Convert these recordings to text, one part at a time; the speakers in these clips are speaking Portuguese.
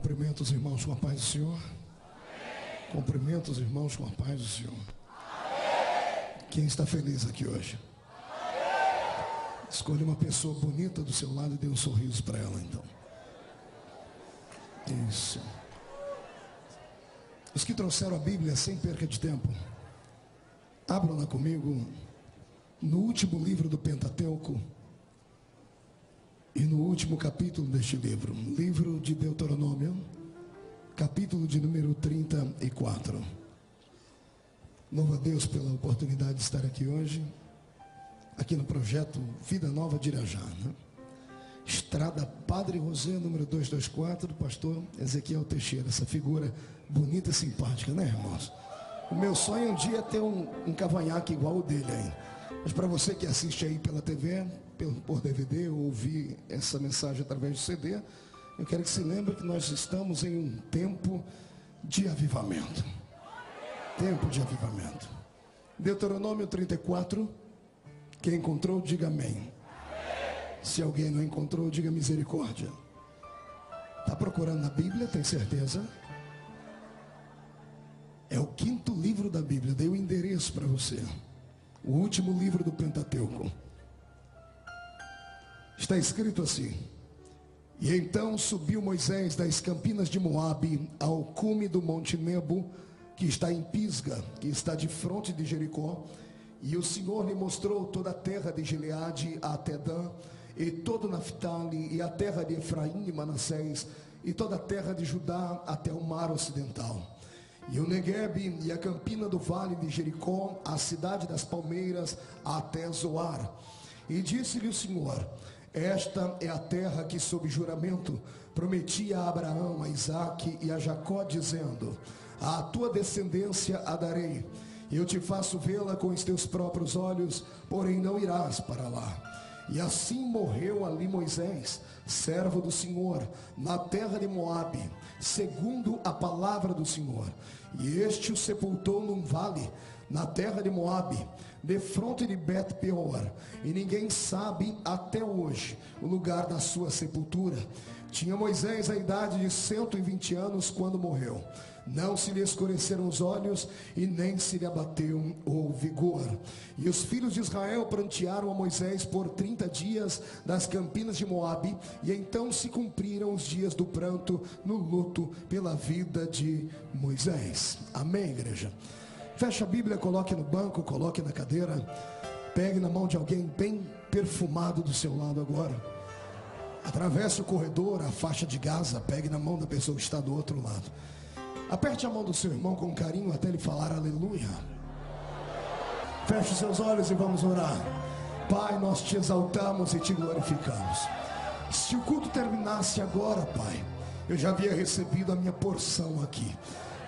Cumprimento os irmãos com a paz do Senhor. Amém. Cumprimento os irmãos com a paz do Senhor. Amém. Quem está feliz aqui hoje? Amém. Escolha uma pessoa bonita do seu lado e dê um sorriso para ela, então. Isso. Os que trouxeram a Bíblia sem perca de tempo, abram-na comigo no último livro do Pentateuco e no último capítulo deste livro, livro de Deuteronômio, capítulo de número 34. Louvo a Deus pela oportunidade de estar aqui hoje, aqui no projeto Vida Nova de Irajá, né? Estrada Padre José, número 224, do pastor Ezequiel Teixeira, essa figura bonita e simpática, né, irmãos? O meu sonho um dia é ter um cavanhaque igual o dele aí. Mas para você que assiste aí pela TV, por DVD, ou ouvir essa mensagem através do CD, eu quero que se lembre que nós estamos em um tempo de avivamento. Tempo de avivamento. Deuteronômio 34, quem encontrou, diga amém. Se alguém não encontrou, diga misericórdia. Está procurando na Bíblia, tem certeza? É o 5º livro da Bíblia, dei o endereço para você. O último livro do Pentateuco. Está escrito assim: E então subiu Moisés das campinas de Moabe ao cume do monte Nebo, que está em Pisga, que está de fronte de Jericó. E o Senhor lhe mostrou toda a terra de Gileade até Dan, e todo Naftali, e a terra de Efraim e Manassés, e toda a terra de Judá até o mar ocidental, e o Neguebe e a campina do vale de Jericó, a cidade das palmeiras até Zoar. E disse-lhe o Senhor: Esta é a terra que sob juramento prometi a Abraão, a Isaque e a Jacó, dizendo: A tua descendência a darei. Eu te faço vê-la com os teus próprios olhos, porém não irás para lá. E assim morreu ali Moisés, servo do Senhor, na terra de Moabe, segundo a palavra do Senhor. E este o sepultou num vale, na terra de Moabe, defronte de Bet-peor. E ninguém sabe até hoje o lugar da sua sepultura. Tinha Moisés a idade de 120 anos quando morreu. Não se lhe escureceram os olhos e nem se lhe abateu o vigor. E os filhos de Israel prantearam a Moisés por 30 dias das campinas de Moabe. E então se cumpriram os dias do pranto no luto pela vida de Moisés. Amém, igreja? Feche a Bíblia, coloque no banco, coloque na cadeira. Pegue na mão de alguém bem perfumado do seu lado agora. Atravesse o corredor, a faixa de Gaza. Pegue na mão da pessoa que está do outro lado. Aperte a mão do seu irmão com carinho até ele falar aleluia. Feche os seus olhos e vamos orar. Pai, nós te exaltamos e te glorificamos. Se o culto terminasse agora, Pai, eu já havia recebido a minha porção aqui.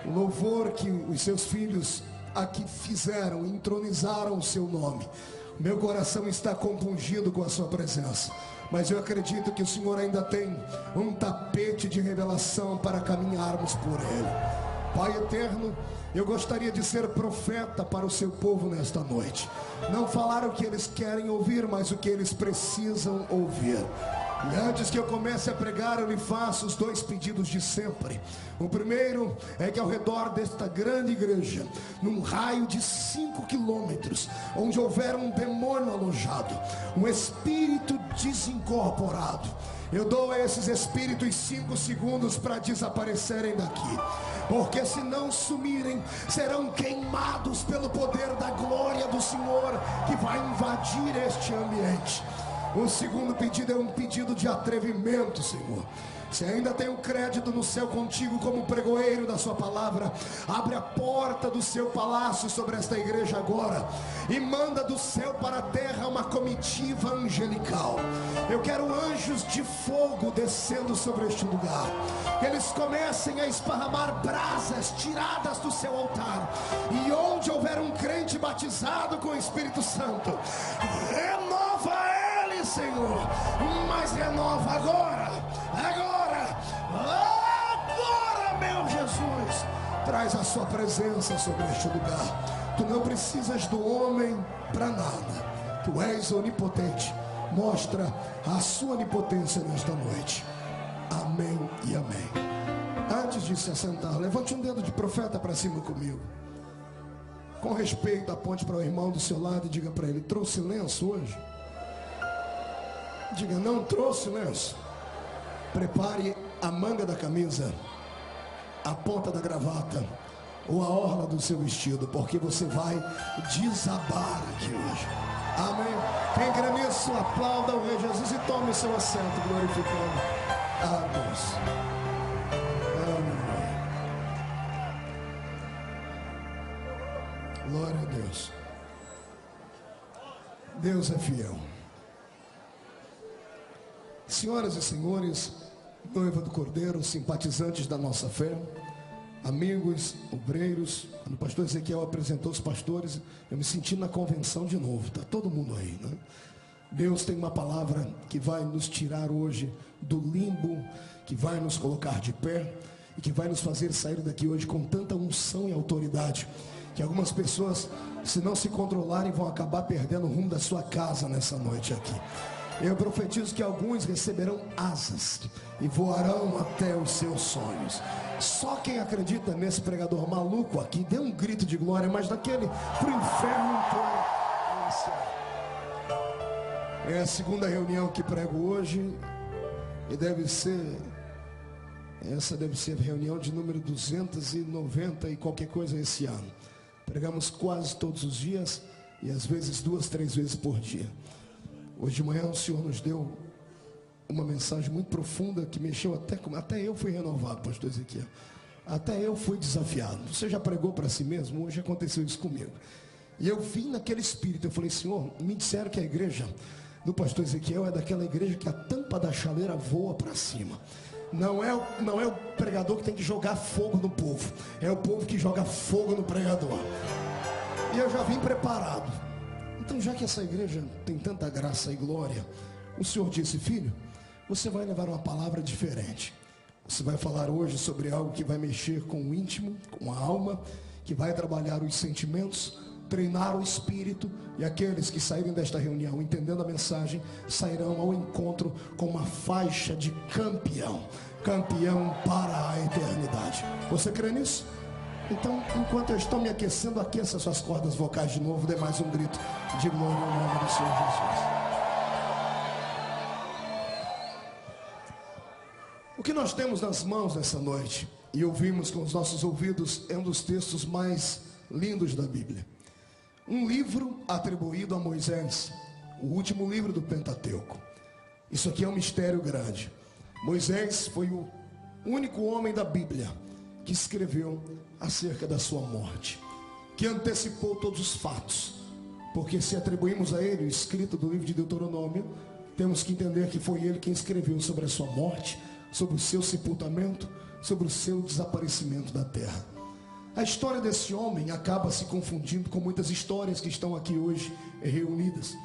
O louvor que os seus filhos aqui fizeram, entronizaram o seu nome. O meu coração está compungido com a sua presença. Mas eu acredito que o Senhor ainda tem um tapete de revelação para caminharmos por ele. Pai eterno, eu gostaria de ser profeta para o seu povo nesta noite. Não falar o que eles querem ouvir, mas o que eles precisam ouvir. E antes que eu comece a pregar, eu lhe faço os 2 pedidos de sempre. O primeiro é que ao redor desta grande igreja, num raio de 5 quilômetros, onde houver um demônio alojado, um espírito desincorporado, eu dou a esses espíritos 5 segundos para desaparecerem daqui. Porque se não sumirem, serão queimados pelo poder da glória do Senhor, que vai invadir este ambiente. O segundo pedido é um pedido de atrevimento, Senhor. Se ainda tem um crédito no céu contigo como pregoeiro da sua palavra, abre a porta do seu palácio sobre esta igreja agora e manda do céu para a terra uma comitiva angelical. Eu quero anjos de fogo descendo sobre este lugar, que eles comecem a esparramar brasas tiradas do seu altar, e onde houver um crente batizado com o Espírito Santo, renova ele, Senhor, mas renova agora, meu Jesus. Traz a sua presença sobre este lugar. Tu não precisas do homem para nada. Tu és onipotente. Mostra a sua onipotência nesta noite. Amém e amém. de se assentar, levante um dedo de profeta para cima comigo. Com respeito, aponte para o irmão do seu lado e diga para ele: trouxe lenço hoje? Diga: não trouxe lenço. Prepare a manga da camisa, a ponta da gravata ou a orla do seu vestido, porque você vai desabar aqui hoje. Amém? Quem crê nisso, aplauda o Rei Jesus e tome seu assento, glorificando a Deus. Amém. Glória a Deus. Deus é fiel. Senhoras e senhores, noiva do Cordeiro, simpatizantes da nossa fé, amigos, obreiros, quando o pastor Ezequiel apresentou os pastores, eu me senti na convenção de novo. Está todo mundo aí, né? Deus tem uma palavra que vai nos tirar hoje do limbo, que vai nos colocar de pé e que vai nos fazer sair daqui hoje com tanta unção e autoridade que algumas pessoas, se não se controlarem, vão acabar perdendo o rumo da sua casa nessa noite aqui. Eu profetizo que alguns receberão asas e voarão até os seus sonhos. Só quem acredita nesse pregador maluco aqui, dê um grito de glória, mas daquele pro inferno inteiro. É a segunda reunião que prego hoje e essa deve ser a reunião de número 290 e qualquer coisa esse ano. Pregamos quase todos os dias e às vezes 2, 3 vezes por dia. Hoje de manhã o Senhor nos deu uma mensagem muito profunda que mexeu até eu fui renovado, pastor Ezequiel. Até eu fui desafiado. Você já pregou para si mesmo? Hoje aconteceu isso comigo. E eu vim naquele espírito, eu falei: Senhor, me disseram que a igreja do pastor Ezequiel é daquela igreja que a tampa da chaleira voa para cima. Não é o pregador que tem que jogar fogo no povo, é o povo que joga fogo no pregador. E eu já vim preparado. Então, já que essa igreja tem tanta graça e glória, o Senhor disse: filho, você vai levar uma palavra diferente. Você vai falar hoje sobre algo que vai mexer com o íntimo, com a alma, que vai trabalhar os sentimentos, treinar o espírito, e aqueles que saírem desta reunião entendendo a mensagem, sairão ao encontro com uma faixa de campeão para a eternidade. Você crê nisso? Então, enquanto eu estou me aquecendo, aqueça suas cordas vocais de novo, dê mais um grito de glória ao nome do Senhor Jesus. O que nós temos nas mãos nessa noite e ouvimos com os nossos ouvidos é um dos textos mais lindos da Bíblia. Um livro atribuído a Moisés, o último livro do Pentateuco. Isso aqui é um mistério grande. Moisés foi o único homem da Bíblia que escreveu acerca da sua morte, que antecipou todos os fatos, porque se atribuímos a ele o escrito do livro de Deuteronômio, temos que entender que foi ele quem escreveu sobre a sua morte, sobre o seu sepultamento, sobre o seu desaparecimento da terra. A história desse homem acaba se confundindo com muitas histórias que estão aqui hoje reunidas.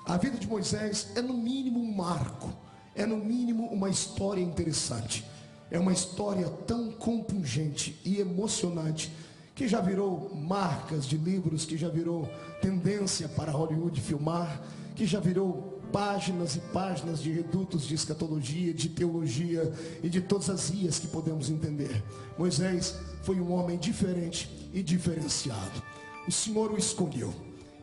A vida de Moisés é no mínimo um marco, é no mínimo uma história interessante. É uma história tão compungente e emocionante que já virou marcas de livros, que já virou tendência para Hollywood filmar, que já virou páginas e páginas de redutos de escatologia, de teologia e de todas as ias que podemos entender. Moisés foi um homem diferente e diferenciado. O Senhor o escolheu.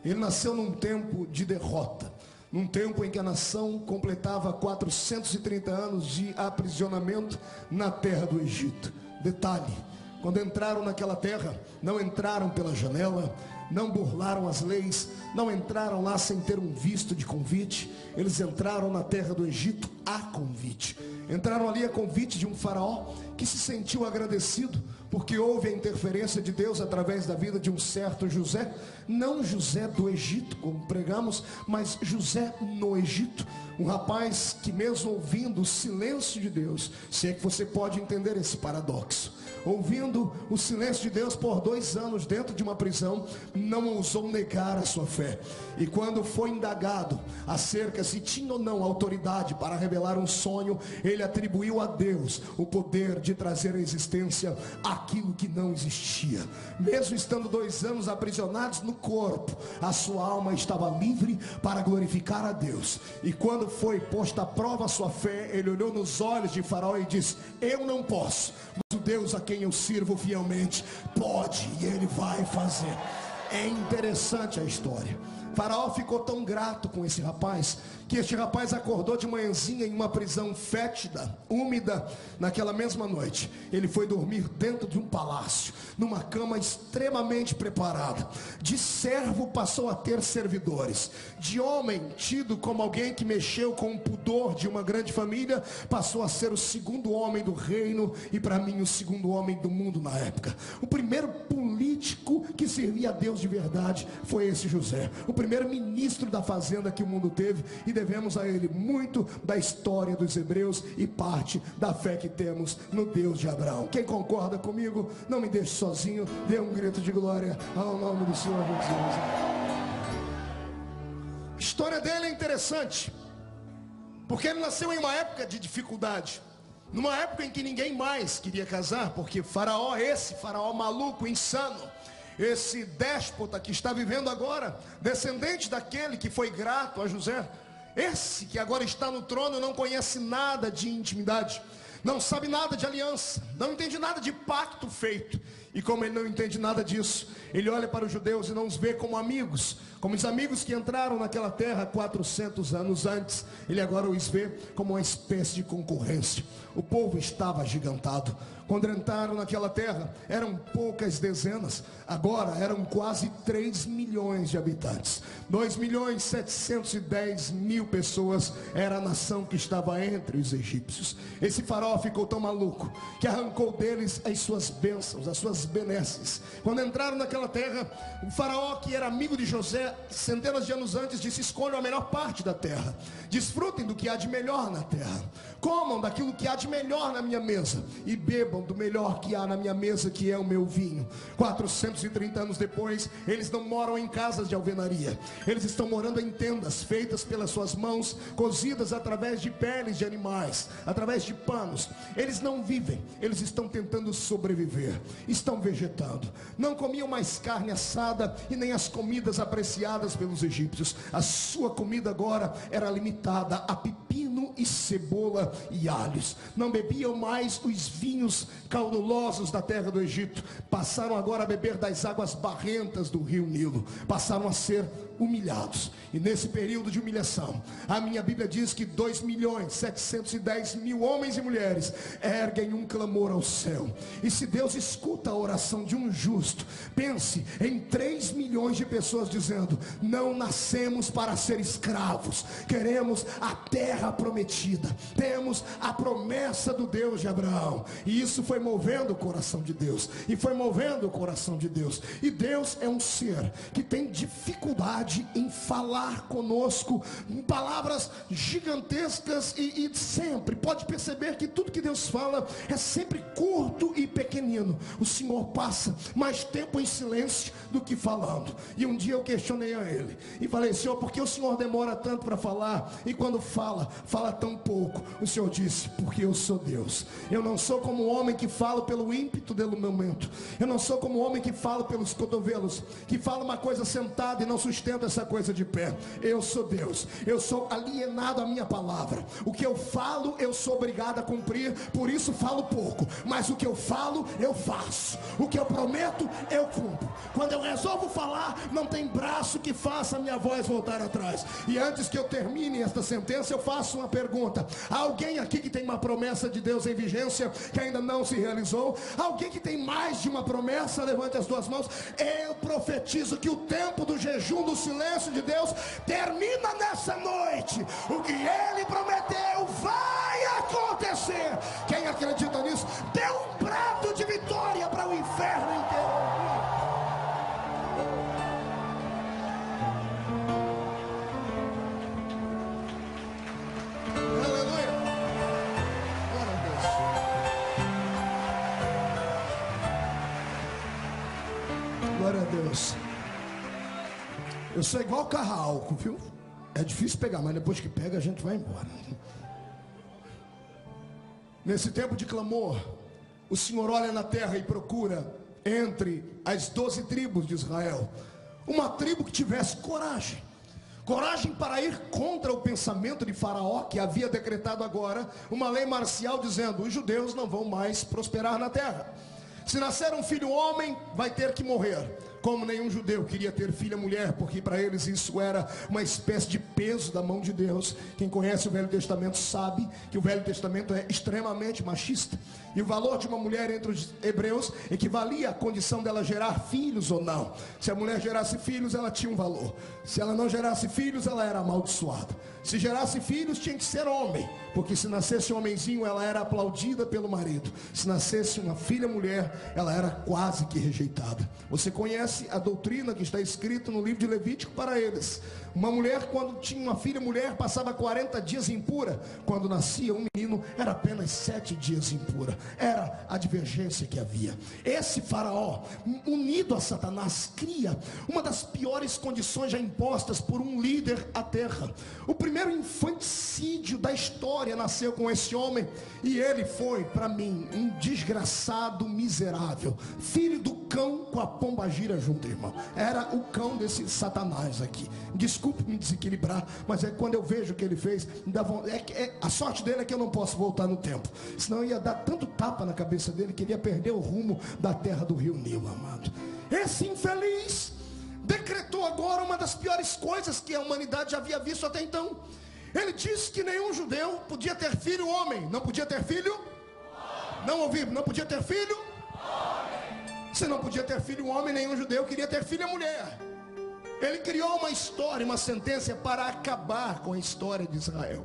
Ele nasceu num tempo de derrota, num tempo em que a nação completava 430 anos de aprisionamento na terra do Egito. Detalhe: quando entraram naquela terra, não entraram pela janela, não burlaram as leis, não entraram lá sem ter um visto de convite. Eles entraram na terra do Egito a convite. Entraram ali a convite de um faraó que se sentiu agradecido porque houve a interferência de Deus através da vida de um certo José. Não José do Egito, como pregamos, mas José no Egito. Um rapaz que, mesmo ouvindo o silêncio de Deus, se é que você pode entender esse paradoxo, ouvindo o silêncio de Deus por 2 anos dentro de uma prisão, não ousou negar a sua fé. E quando foi indagado acerca se tinha ou não autoridade para revelar um sonho, ele atribuiu a Deus o poder de trazer à existência aquilo que não existia. Mesmo estando 2 anos aprisionados no corpo, a sua alma estava livre para glorificar a Deus. E quando foi posta à prova a sua fé, ele olhou nos olhos de Faraó e disse: eu não posso, mas o Deus a quem eu sirvo fielmente pode e Ele vai fazer. É interessante a história. Faraó ficou tão grato com esse rapaz, que este rapaz acordou de manhãzinha em uma prisão fétida, úmida. Naquela mesma noite, ele foi dormir dentro de um palácio, numa cama extremamente preparada. De servo passou a ter servidores. De homem, tido como alguém que mexeu com o pudor de uma grande família, passou a ser o segundo homem do reino, e para mim o segundo homem do mundo na época. O primeiro político que servia a Deus de verdade foi esse José, o primeiro ministro da fazenda que o mundo teve, e devemos a ele muito da história dos hebreus e parte da fé que temos no Deus de Abraão. Quem concorda comigo, não me deixe sozinho, dê um grito de glória ao nome do Senhor Jesus. A história dele é interessante, porque ele nasceu em uma época de dificuldade, numa época em que ninguém mais queria casar, porque Faraó, esse Faraó maluco, insano, esse déspota que está vivendo agora, descendente daquele que foi grato a José, esse que agora está no trono, não conhece nada de intimidade, não sabe nada de aliança, não entende nada de pacto feito. E como ele não entende nada disso, ele olha para os judeus e não os vê como amigos, como os amigos que entraram naquela terra 400 anos antes. Ele agora os vê como uma espécie de concorrência. O povo estava agigantado. Quando entraram naquela terra, eram poucas dezenas, agora eram quase 3 milhões de habitantes. 2.710.000 pessoas era a nação que estava entre os egípcios. Esse faraó ficou tão maluco que arrancou deles as suas bênçãos, as suas benesses. Quando entraram naquela terra, o faraó, que era amigo de José centenas de anos antes, disse: escolham a melhor parte da terra, desfrutem do que há de melhor na terra, comam daquilo que há de melhor na minha mesa e bebam do melhor que há na minha mesa, que é o meu vinho. 430 anos depois, eles não moram em casas de alvenaria, eles estão morando em tendas feitas pelas suas mãos, cozidas através de peles de animais, através de panos. Eles não vivem, eles estão tentando sobreviver, estão vegetando. Não comiam mais carne assada e nem as comidas apreciadas pelos egípcios. A sua comida agora era limitada a pepino e cebola e alhos. Não bebiam mais os vinhos caudulosos da terra do Egito, passaram agora a beber das águas barrentas do rio Nilo, passaram a ser humilhados. E nesse período de humilhação, a minha Bíblia diz que 2.710.000 homens e mulheres erguem um clamor ao céu. E se Deus escuta a oração de um justo, pense em 3 milhões de pessoas dizendo: não nascemos para ser escravos, queremos a terra prometida, temos a promessa do Deus de Abraão. E isso foi movendo o coração de Deus, e foi movendo o coração de Deus. E Deus é um ser que tem dificuldade em falar conosco em palavras gigantescas, e sempre pode perceber que tudo que Deus fala é sempre curto e pequenino. O Senhor passa mais tempo em silêncio do que falando. E um dia eu questionei a Ele e falei: Senhor, por que o Senhor demora tanto para falar? E quando fala tão pouco. O Senhor disse: porque eu sou Deus. Eu não sou como um homem que fala pelo ímpeto do momento. Eu não sou como um homem que fala pelos cotovelos, que fala uma coisa sentado e não sustenta essa coisa de pé. Eu sou Deus, eu sou alienado à minha palavra. O que eu falo eu sou obrigado a cumprir, por isso falo pouco, mas o que eu falo eu faço, o que eu prometo eu cumpro. Quando eu resolvo falar, não tem braço que faça a minha voz voltar atrás. E antes que eu termine esta sentença, eu faço uma pergunta: há alguém aqui que tem uma promessa de Deus em vigência que ainda não se realizou? Alguém que tem mais de uma promessa? Levante as duas mãos. Eu profetizo que o tempo do jejum, do silêncio de Deus termina nessa noite. O que Ele prometeu vai acontecer. Quem acredita nisso, dê um brado de vitória para o inferno inteiro. Aleluia. Glória a Deus. Glória a Deus. Eu sou igual carro, viu? É difícil pegar, mas depois que pega a gente vai embora. Nesse tempo de clamor, o Senhor olha na terra e procura entre as 12 tribos de Israel uma tribo que tivesse coragem, coragem para ir contra o pensamento de Faraó, que havia decretado agora uma lei marcial dizendo: os judeus não vão mais prosperar na terra. Se nascer um filho homem, vai ter que morrer. Como nenhum judeu queria ter filha mulher, porque para eles isso era uma espécie de peso da mão de Deus. Quem conhece o Velho Testamento sabe que o Velho Testamento é extremamente machista, e o valor de uma mulher entre os hebreus equivalia à condição dela gerar filhos ou não. Se a mulher gerasse filhos, ela tinha um valor. Se ela não gerasse filhos, ela era amaldiçoada. Se gerasse filhos, tinha que ser homem, porque se nascesse um homenzinho, ela era aplaudida pelo marido. Se nascesse uma filha mulher, ela era quase que rejeitada. Você conhece a doutrina que está escrita no livro de Levítico para eles. Uma mulher, quando tinha uma filha mulher, passava 40 dias impura. Quando nascia um menino, era apenas 7 dias impura. Era a divergência que havia. Esse Faraó, unido a Satanás, cria uma das piores condições já impostas por um líder à terra. O primeiro infanticídio da história nasceu com esse homem, e ele foi, para mim, um desgraçado miserável, filho do cão com a pombagira junto, irmão. Era o cão desse Satanás aqui. Desculpe me desequilibrar, mas é quando eu vejo o que ele fez, me dá vontade. A sorte dele é que eu não posso voltar no tempo, senão eu ia dar tanto tapa na cabeça dele que ele ia perder o rumo da terra do rio Nilo, amado. Esse infeliz decretou agora uma das piores coisas que a humanidade já havia visto até então. Ele disse que nenhum judeu podia ter filho homem. Não podia ter filho? Não ouvi, não podia ter filho? Se não podia ter filho homem, nenhum judeu queria ter filha mulher. Ele criou uma história, uma sentença para acabar com a história de Israel.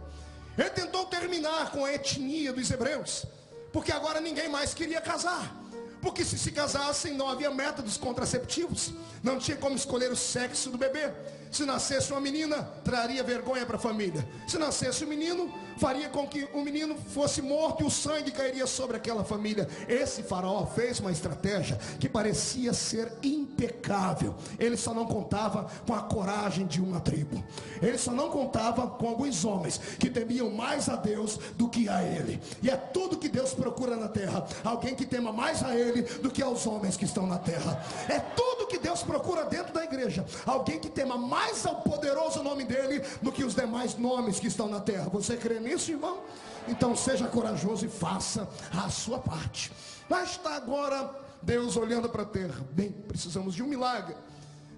Ele tentou terminar com a etnia dos hebreus, porque agora ninguém mais queria casar. Porque se casassem, não havia métodos contraceptivos, não tinha como escolher o sexo do bebê. Se nascesse uma menina, traria vergonha para a família. Se nascesse um menino, faria com que o menino fosse morto e o sangue cairia sobre aquela família. Esse Faraó fez uma estratégia que parecia ser impecável. Ele só não contava com a coragem de uma tribo. Ele só não contava com alguns homens que temiam mais a Deus do que a ele. E é tudo que Deus procura na terra: alguém que tema mais a ele do que aos homens que estão na terra. É tudo que Deus procura dentro da igreja: alguém que tema mais ao poderoso nome dele do que os demais nomes que estão na terra. Você crê nisso, irmão? Então seja corajoso e faça a sua parte. Lá está agora Deus olhando para a terra. Bem, precisamos de um milagre.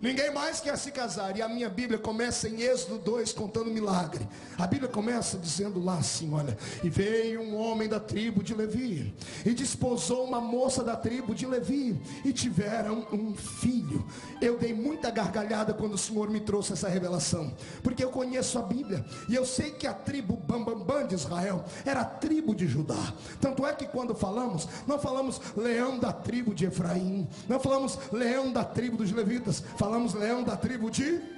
Ninguém mais quer se casar. E a minha Bíblia começa em Êxodo 2 contando milagre. A Bíblia começa dizendo lá assim, olha: e veio um homem da tribo de Levi, e desposou uma moça da tribo de Levi, e tiveram um filho. Eu dei muita gargalhada quando o Senhor me trouxe essa revelação, porque eu conheço a Bíblia, e eu sei que a tribo Bambambam de Israel era a tribo de Judá. Tanto é que quando falamos, não falamos leão da tribo de Efraim, não falamos leão da tribo dos levitas, falamos leão da tribo de...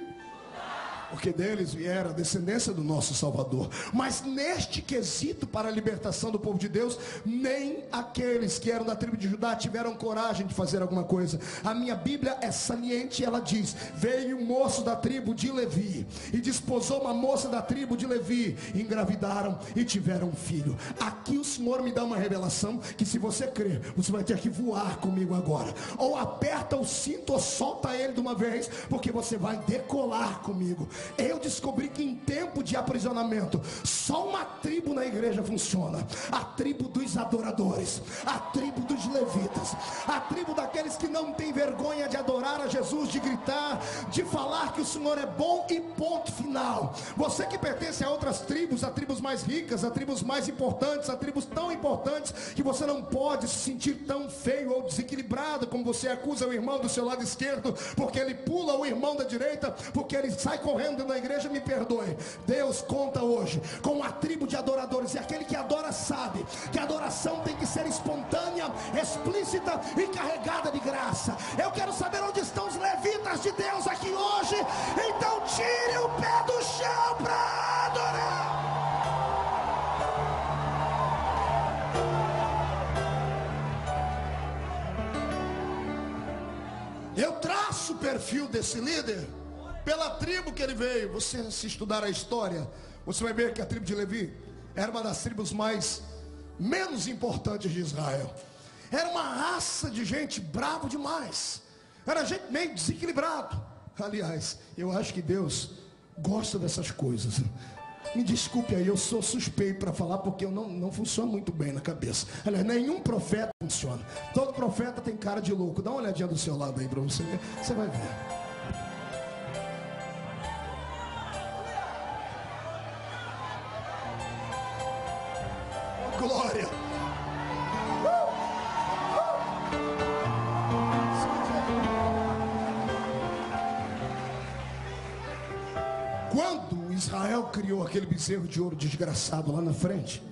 porque deles viera a descendência do nosso Salvador. Mas neste quesito para a libertação do povo de Deus, nem aqueles que eram da tribo de Judá tiveram coragem de fazer alguma coisa. A minha Bíblia é saliente, ela diz: veio um moço da tribo de Levi, e desposou uma moça da tribo de Levi, engravidaram e tiveram um filho. Aqui o Senhor me dá uma revelação que, se você crer, você vai ter que voar comigo agora. Ou aperta o cinto ou solta ele de uma vez, porque você vai decolar comigo. Eu descobri que em tempo de aprisionamento, só uma tribo na igreja funciona: a tribo dos adoradores, a tribo dos levitas, a tribo daqueles que não tem vergonha de adorar a Jesus, de gritar, de falar que o Senhor é bom e ponto final. Você que pertence a outras tribos, a tribos mais ricas, a tribos mais importantes, a tribos tão importantes que você não pode se sentir tão feio ou desequilibrado como você acusa o irmão do seu lado esquerdo, porque ele pula o irmão da direita, porque ele sai correndo na igreja, me perdoe. Deus conta hoje com a tribo de adoradores, e aquele que adora sabe que a adoração tem que ser espontânea, explícita e carregada de graça. Eu quero saber onde estão os levitas de Deus aqui hoje. Então tire o pé do chão para adorar. Eu traço o perfil desse líder pela tribo que ele veio. Você, se estudar a história, você vai ver que a tribo de Levi era uma das tribos menos importantes de Israel. Era uma raça de gente bravo demais. Era gente meio desequilibrado. Aliás, eu acho que Deus gosta dessas coisas. Me desculpe aí, eu sou suspeito para falar, porque eu não funciona muito bem na cabeça. Aliás, nenhum profeta funciona. Todo profeta tem cara de louco. Dá uma olhadinha do seu lado aí para você ver. Você vai ver. Oh, glória! Quando Israel criou aquele bezerro de ouro desgraçado lá na frente,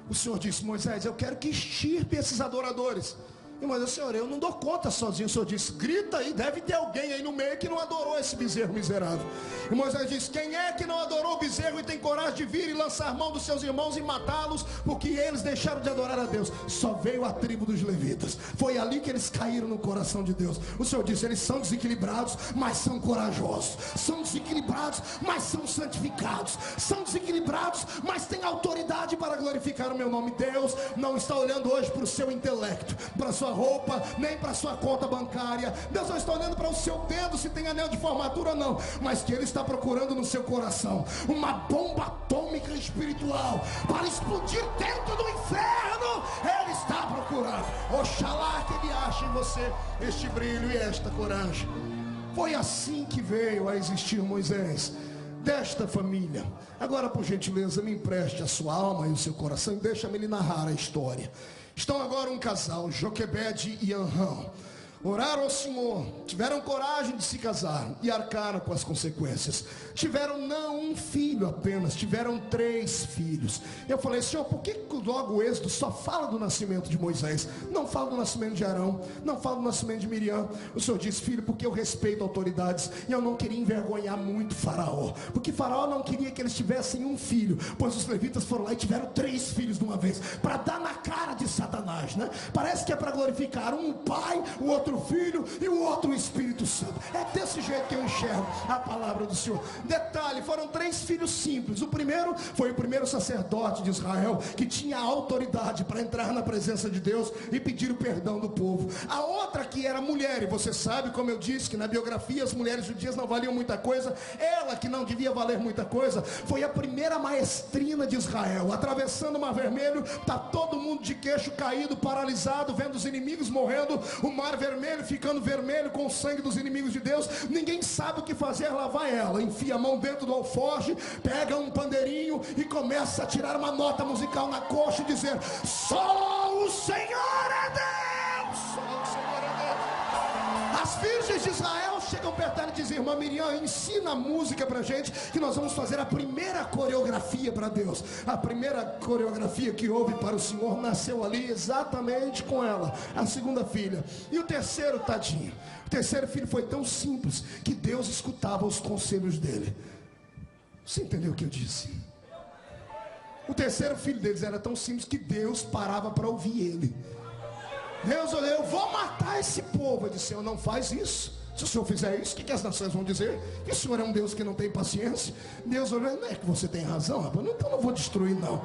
o Senhor disse: Moisés, eu quero que extirpe esses adoradores. E Moisés: Senhor, eu não dou conta sozinho. O Senhor disse: grita aí, deve ter alguém aí no meio que não adorou esse bezerro miserável. E Moisés disse: quem é que não adorou o bezerro e tem coragem de vir e lançar mão dos seus irmãos e matá-los, porque eles deixaram de adorar a Deus? Só veio a tribo dos levitas. Foi ali que eles caíram no coração de Deus. O Senhor disse: eles são desequilibrados, mas são corajosos. São desequilibrados, mas são santificados. São desequilibrados, mas têm autoridade para glorificar o meu nome. Deus não está olhando hoje para o seu intelecto, para a sua roupa, nem para a sua conta bancária. Deus não está olhando para o seu dedo, se tem anel de formatura ou não, mas que Ele está procurando no seu coração uma bomba atômica espiritual para explodir dentro do inferno. Ele está procurando. Oxalá que Ele ache em você este brilho e esta coragem. Foi assim que veio a existir Moisés, desta família. Agora, por gentileza, me empreste a sua alma e o seu coração e deixa-me lhe narrar a história. Estão agora um casal, Joquebede e Anrão. Oraram ao Senhor, tiveram coragem de se casar e arcaram com as consequências. Tiveram não um filho apenas, tiveram 3 filhos. Eu falei: Senhor, por que logo o Êxodo só fala do nascimento de Moisés? Não fala do nascimento de Arão, não fala do nascimento de Miriam. O Senhor disse: filho, porque eu respeito autoridades e eu não queria envergonhar muito Faraó, porque Faraó não queria que eles tivessem um filho, pois os levitas foram lá e tiveram 3 filhos de uma vez, para dar na cara de Satanás, né? Parece que é para glorificar um pai, o outro filho e o outro o Espírito Santo. É desse jeito que eu enxergo a palavra do Senhor. Detalhe: foram 3 filhos simples. O primeiro foi o primeiro sacerdote de Israel, que tinha autoridade para entrar na presença de Deus e pedir o perdão do povo. A outra que era mulher, e você sabe, como eu disse, que na biografia as mulheres judias não valiam muita coisa. Ela, que não devia valer muita coisa, foi a primeira maestrina de Israel. Atravessando o Mar Vermelho, está todo mundo de queixo caído, paralisado, vendo os inimigos morrendo, o Mar Vermelho ficando vermelho com o sangue dos inimigos de Deus. Ninguém sabe o que fazer. Lá vai ela, enfia a mão dentro do alforje, pega um pandeirinho e começa a tirar uma nota musical na coxa e dizer: só o Senhor é Deus, só o Senhor é Deus. As virgens de Israel chegam perto dela e dizem: irmã Miriam, ensina a música pra gente, que nós vamos fazer a primeira coreografia para Deus. A primeira coreografia que houve para o Senhor nasceu ali exatamente com ela, a segunda filha. E o terceiro, tadinho, o terceiro filho foi tão simples que Deus escutava os conselhos dele. Você entendeu o que eu disse? O terceiro filho deles era tão simples que Deus parava para ouvir ele. Deus olhou: eu vou matar esse povo. Ele disse: Senhor, não faz isso. Se o Senhor fizer isso, o que as nações vão dizer? Que o Senhor é um Deus que não tem paciência. Deus olhou: não é que você tem razão, rapaz, então não vou destruir não.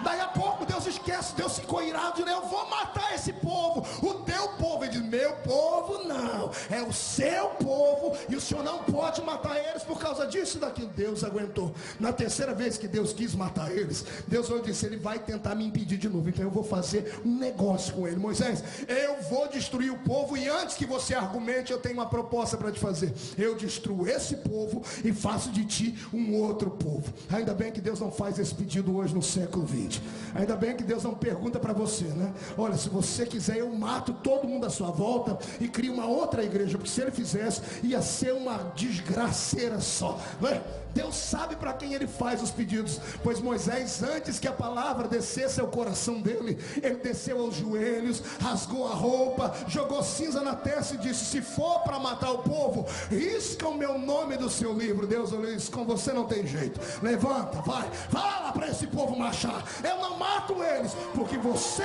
Daí a pouco Deus esquece, Deus ficou irado, diz: eu vou matar esse povo, o teu povo. Ele diz: meu povo não, é o seu povo, e o Senhor não pode matar eles por causa disso e daquilo. Deus aguentou. Na terceira vez que Deus quis matar eles, Deus disse: ele vai tentar me impedir de novo, então eu vou fazer um negócio com ele. Moisés, eu vou destruir o povo, e antes que você argumente, eu tenho uma proposta para te fazer. Eu destruo esse povo e faço de ti um outro povo. Ainda bem que Deus não faz esse pedido hoje no século 20. Ainda bem que Deus não pergunta para você, né? Olha, se você quiser, eu mato todo mundo à sua volta e crio uma outra igreja, porque se ele fizesse, ia ser uma desgraceira só, não é? Deus sabe para quem ele faz os pedidos. Pois Moisés, antes que a palavra descesse ao coração dele, ele desceu aos joelhos, rasgou a roupa, jogou cinza na testa e disse: se for para matar o povo, risca o meu nome do seu livro. Deus olhou e disse: com você não tem jeito, levanta, vai, fala para esse povo marchar. Eu não mato eles, porque você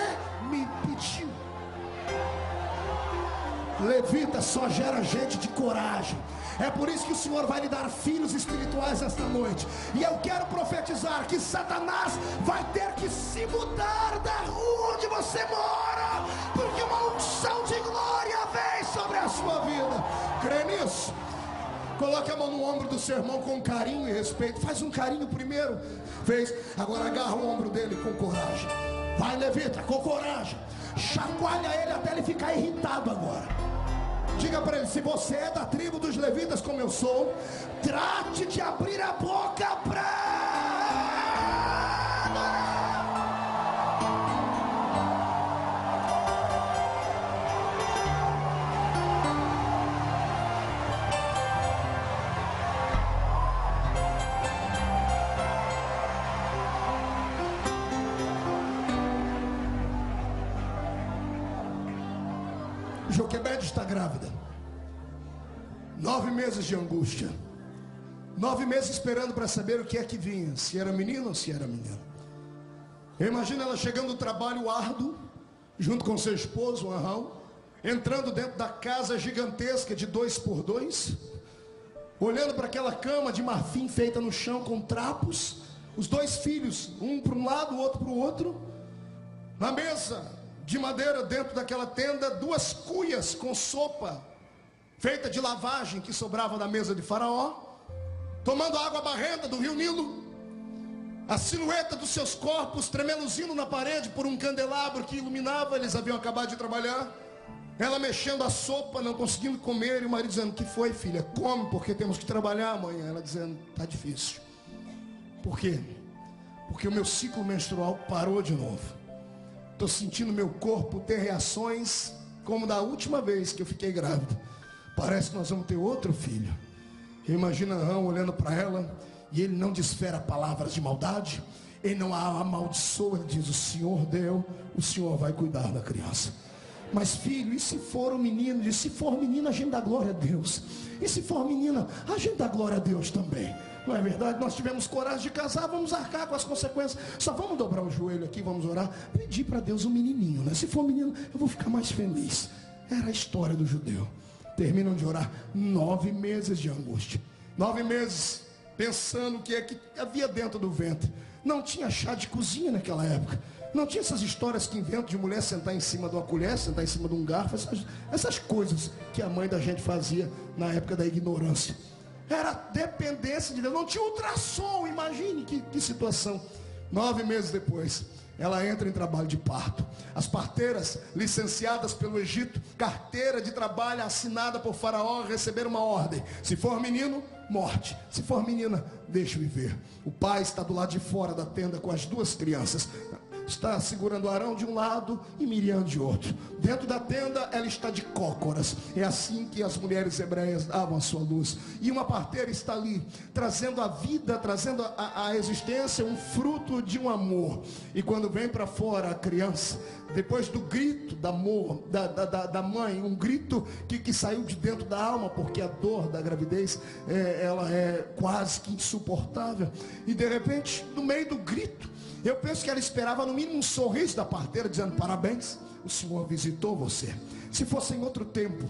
me pediu. Levita só gera gente de coragem. É por isso que o Senhor vai lhe dar filhos espirituais esta noite. E eu quero profetizar que Satanás vai ter que se mudar da rua onde você mora, porque uma unção de glória vem sobre a sua vida. Crê nisso? Coloque a mão no ombro do seu irmão com carinho e respeito. Faz um carinho primeiro. Fez. Agora agarra o ombro dele com coragem. Vai, levita, com coragem. Chacoalha ele até ele ficar irritado agora. Diga para ele: se você é da tribo dos levitas como eu sou, trate de abrir a boca para... Joquebede está grávida. 9 meses de angústia. 9 meses esperando para saber o que é que vinha. Se era menino ou se era menina. Eu imagino ela chegando do trabalho árduo, junto com seu esposo, Arão, entrando dentro da casa gigantesca de 2x2, olhando para aquela cama de marfim feita no chão com trapos, os 2 filhos, um para um lado, o outro para o outro, na mesa de madeira dentro daquela tenda, 2 cuias com sopa feita de lavagem que sobrava da mesa de Faraó, tomando água barrenta do rio Nilo, a silhueta dos seus corpos tremeluzindo na parede por um candelabro que iluminava. Eles haviam acabado de trabalhar. Ela mexendo a sopa, não conseguindo comer, e o marido dizendo: que foi, filha? Come, porque temos que trabalhar amanhã. Ela dizendo: tá difícil. Por quê? Porque o meu ciclo menstrual parou de novo. Estou sentindo meu corpo ter reações como da última vez que eu fiquei grávida. Parece que nós vamos ter outro filho. Eu imagino Arão olhando para ela, e ele não desfera palavras de maldade, ele não a amaldiçoa, ele diz: o Senhor deu, o Senhor vai cuidar da criança. Mas filho, e se for um menino? E se for menina, a gente dá glória a Deus. E se for menina, a gente dá glória a Deus também. Não é verdade? Nós tivemos coragem de casar, vamos arcar com as consequências. Só vamos dobrar o joelho aqui, vamos orar, pedir para Deus um menininho, né? Se for menino, eu vou ficar mais feliz. Era a história do judeu. Terminam de orar. 9 meses de angústia. 9 meses pensando o que é que havia dentro do ventre. Não tinha chá de cozinha naquela época. Não tinha essas histórias que inventam de mulher sentar em cima de uma colher, sentar em cima de um garfo, essas coisas que a mãe da gente fazia na época da ignorância. Era dependência de Deus. Não tinha ultrassom. Imagine que situação. 9 meses depois, ela entra em trabalho de parto. As parteiras, licenciadas pelo Egito, carteira de trabalho assinada por Faraó, receberam uma ordem: se for menino, morte. Se for menina, deixa viver. O pai está do lado de fora da tenda com as 2 crianças. Está segurando Arão de um lado e Miriam de outro. Dentro da tenda ela está de cócoras. É assim que as mulheres hebreias davam a sua luz. E uma parteira está ali, trazendo a vida, trazendo a existência, um fruto de um amor. E quando vem para fora a criança, depois do grito da amor, da mãe, um grito que saiu de dentro da alma, porque a dor da gravidez ela é quase que insuportável. E de repente, no meio do grito, eu penso que ela esperava no mínimo um sorriso da parteira, dizendo: parabéns, o Senhor visitou você. Se fosse em outro tempo,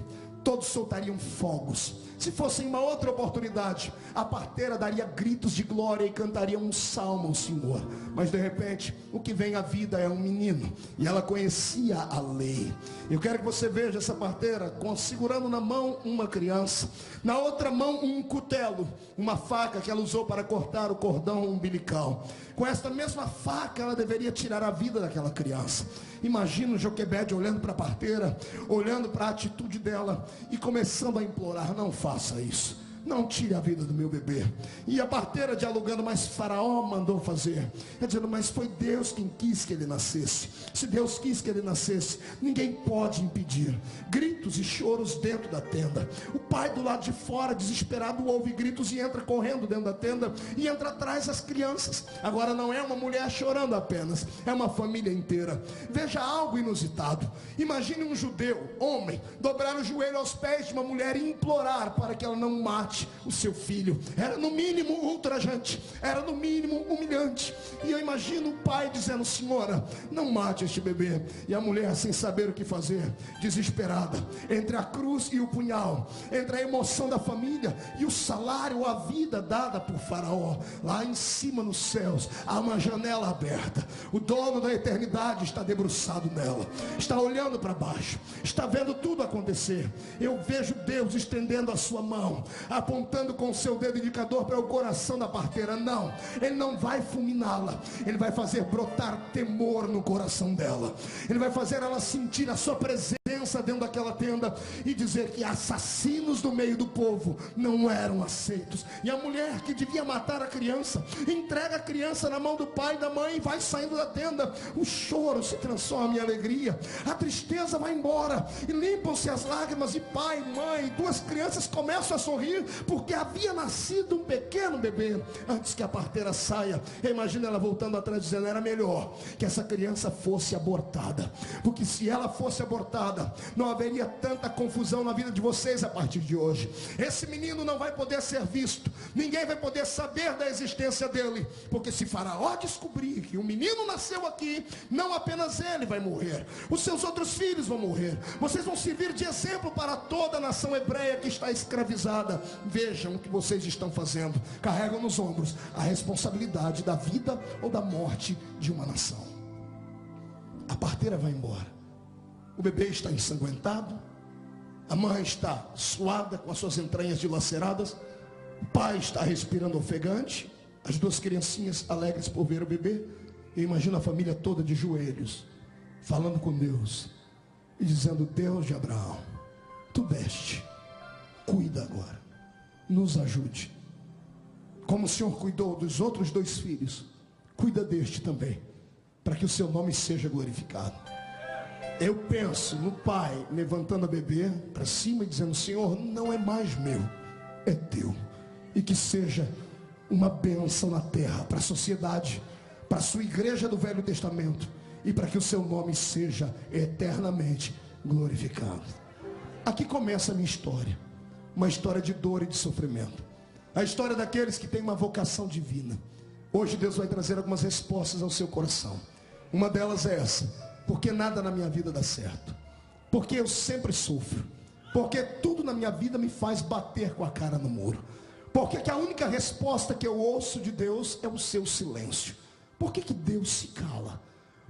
todos soltariam fogos. Se fosse em uma outra oportunidade, a parteira daria gritos de glória e cantaria um salmo ao Senhor. Mas de repente, o que vem à vida é um menino. E ela conhecia a lei. Eu quero que você veja essa parteira segurando na mão uma criança, na outra mão um cutelo, uma faca que ela usou para cortar o cordão umbilical. Com esta mesma faca ela deveria tirar a vida daquela criança. Imagina o Joquebede olhando para a parteira, olhando para a atitude dela e começando a implorar: não faça isso, não tire a vida do meu bebê. E a parteira dialogando: mas Faraó mandou fazer. Dizendo: mas foi Deus quem quis que ele nascesse. Se Deus quis que ele nascesse, ninguém pode impedir. Gritos e choros dentro da tenda. O pai do lado de fora, desesperado, ouve gritos e entra correndo dentro da tenda e entra atrás das crianças. Agora não é uma mulher chorando apenas, é uma família inteira. Veja algo inusitado. Imagine um judeu, homem, dobrar o joelho aos pés de uma mulher e implorar para que ela não mate o seu filho. Era no mínimo ultrajante, era no mínimo humilhante. E eu imagino o pai dizendo: senhora, não mate este bebê. E a mulher, sem saber o que fazer, desesperada, entre a cruz e o punhal, entre a emoção da família e o salário, a vida dada por Faraó. Lá em cima nos céus há uma janela aberta. O dono da eternidade está debruçado nela, está olhando para baixo, está vendo tudo acontecer. Eu vejo Deus estendendo a sua mão, a apontando com o seu dedo indicador para o coração da parteira. Não, ele não vai fulminá-la, ele vai fazer brotar temor no coração dela. Ele vai fazer ela sentir a sua presença dentro daquela tenda e dizer que assassinos do meio do povo não eram aceitos. E a mulher que devia matar a criança entrega a criança na mão do pai e da mãe e vai saindo da tenda. O choro se transforma em alegria, a tristeza vai embora e limpam-se as lágrimas, e pai, mãe, duas crianças começam a sorrir porque havia nascido um pequeno bebê. Antes que a parteira saia, imagina ela voltando atrás dizendo: era melhor que essa criança fosse abortada, porque se ela fosse abortada, não haveria tanta confusão na vida de vocês a partir de hoje. Esse menino não vai poder ser visto, ninguém vai poder saber da existência dele, porque se Faraó descobrir que o menino nasceu aqui, não apenas ele vai morrer, os seus outros filhos vão morrer. Vocês vão servir de exemplo para toda a nação hebreia que está escravizada. Vejam o que vocês estão fazendo. Carregam nos ombros a responsabilidade da vida ou da morte de uma nação. A parteira vai embora. O bebê está ensanguentado, a mãe está suada, com as suas entranhas dilaceradas, o pai está respirando ofegante, as duas criancinhas alegres por ver o bebê. Eu imagino a família toda de joelhos, falando com Deus e dizendo: Deus de Abraão, tu deste, cuida agora, nos ajude. Como o Senhor cuidou dos outros dois filhos, cuida deste também, para que o seu nome seja glorificado. Eu penso no pai levantando a bebê para cima e dizendo: Senhor, não é mais meu, é teu. E que seja uma bênção na terra, para a sociedade, para a sua igreja do Velho Testamento, e para que o seu nome seja eternamente glorificado. Aqui começa a minha história, uma história de dor e de sofrimento, a história daqueles que têm uma vocação divina. Hoje Deus vai trazer algumas respostas ao seu coração. Uma delas é essa: porque nada na minha vida dá certo, porque eu sempre sofro, porque tudo na minha vida me faz bater com a cara no muro, porque que a única resposta que eu ouço de Deus é o seu silêncio. Por que Deus se cala?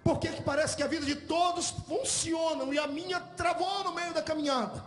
Por que parece que a vida de todos funciona e a minha travou no meio da caminhada?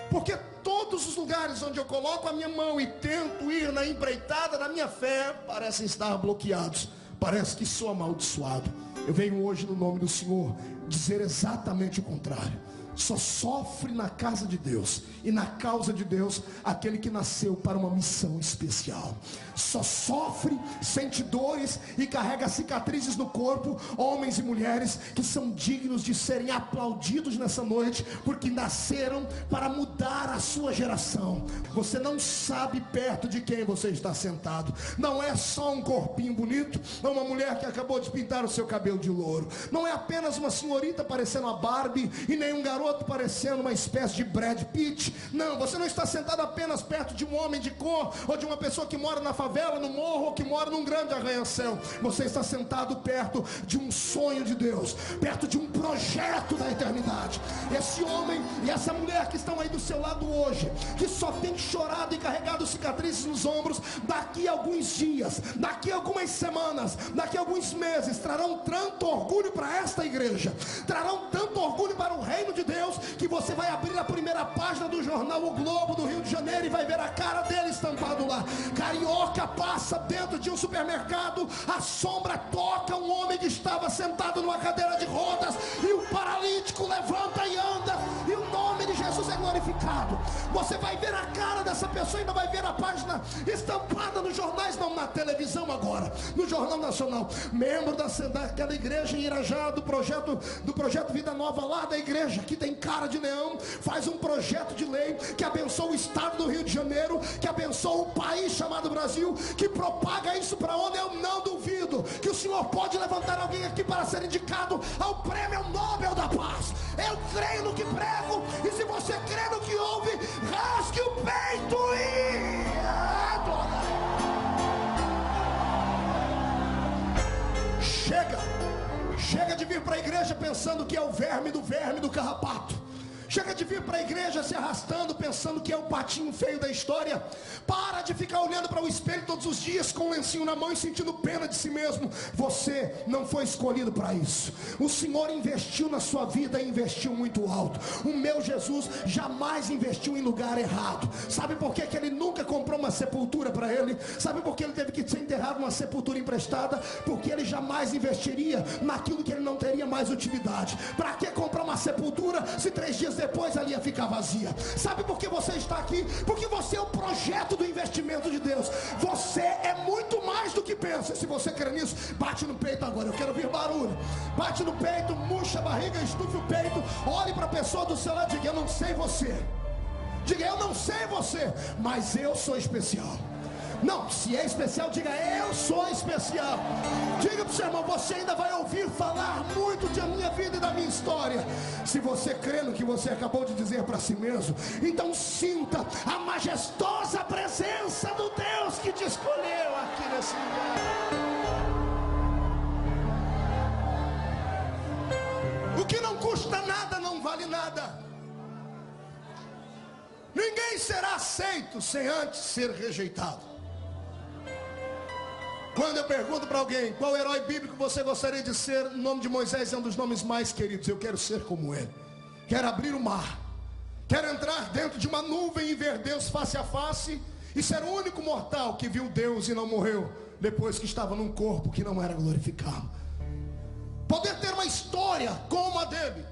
Porque todos os lugares onde eu coloco a minha mão e tento ir na empreitada da minha fé parecem estar bloqueados. Parece que sou amaldiçoado. Eu venho hoje no nome do Senhor dizer exatamente o contrário. Só sofre na casa de Deus e na causa de Deus aquele que nasceu para uma missão especial. Só sofre, sente dores e carrega cicatrizes no corpo homens e mulheres que são dignos de serem aplaudidos nessa noite, porque nasceram para mudar a sua geração. Você não sabe perto de quem você está sentado. Não é só um corpinho bonito, não é uma mulher que acabou de pintar o seu cabelo de louro, não é apenas uma senhorita parecendo a Barbie e nem um garoto parecendo uma espécie de Brad Pitt. Não, você não está sentado apenas perto de um homem de cor, ou de uma pessoa que mora na favela, no morro, ou que mora num grande arranha-céu. Você está sentado perto de um sonho de Deus, perto de um projeto da eternidade. Esse homem e essa mulher que estão aí do seu lado hoje, que só tem chorado e carregado cicatrizes nos ombros, daqui a alguns dias, daqui a algumas semanas, daqui a alguns meses, trarão tanto orgulho para esta igreja, trarão tanto orgulho para o reino de Deus, que você vai abrir a primeira página do jornal O Globo do Rio de Janeiro e vai ver a cara dele estampado lá. Carioca passa dentro de um supermercado, a sombra toca um homem que estava sentado numa cadeira de rodas, e o paralítico levanta e anda, e o nome de Jesus é glorificado. Você vai ver a cara dessa pessoa e não vai ver a página estampada nos jornais, não, na televisão agora, no Jornal Nacional. Membro daquela igreja em Irajá, do projeto Vida Nova, lá da igreja que tem cara de leão, faz um projeto de lei que abençoa o estado do Rio de Janeiro, que abençoa o país chamado Brasil, que propaga isso para onde eu não duvido que o Senhor pode levantar alguém aqui para ser indicado ao prêmio Nobel da Paz. Eu creio no que prego, e se você crê no que ouve, rasgue o peito e chega de vir para a igreja pensando que é o verme do carrapato. Chega de vir para a igreja se arrastando, pensando que é o patinho feio da história. Para de ficar olhando para o espelho todos os dias com um lencinho na mão e sentindo pena de si mesmo. Você não foi escolhido para isso. O Senhor investiu na sua vida e investiu muito alto. O meu Jesus jamais investiu em lugar errado. Sabe por que ele nunca comprou uma sepultura para ele? Sabe por que ele teve que ser enterrado numa sepultura emprestada? Porque ele jamais investiria naquilo que ele não teria mais utilidade. Para que comprar uma sepultura se 3 dias depois ali ia ficar vazia? Sabe por que você está aqui? Porque você é o projeto do investimento de Deus. Você é muito mais do que pensa. Se você quer nisso, bate no peito agora. Eu quero ouvir barulho. Bate no peito, murcha a barriga, estufe o peito. Olhe para a pessoa do seu lado e diga: eu não sei você. Diga: eu não sei você, mas eu sou especial. Não, se é especial, diga: eu sou especial. Diga para o seu irmão: você ainda vai ouvir falar muito da minha vida e da minha história. Se você crê no que você acabou de dizer para si mesmo, então sinta a majestosa presença do Deus que te escolheu aqui nesse lugar. O que não custa nada não vale nada. Ninguém será aceito sem antes ser rejeitado. Quando eu pergunto para alguém qual herói bíblico você gostaria de ser, o nome de Moisés é um dos nomes mais queridos. Eu quero ser como ele. Quero abrir o mar. Quero entrar dentro de uma nuvem e ver Deus face a face e ser o único mortal que viu Deus e não morreu depois que estava num corpo que não era glorificado. Poder ter uma história como a dele.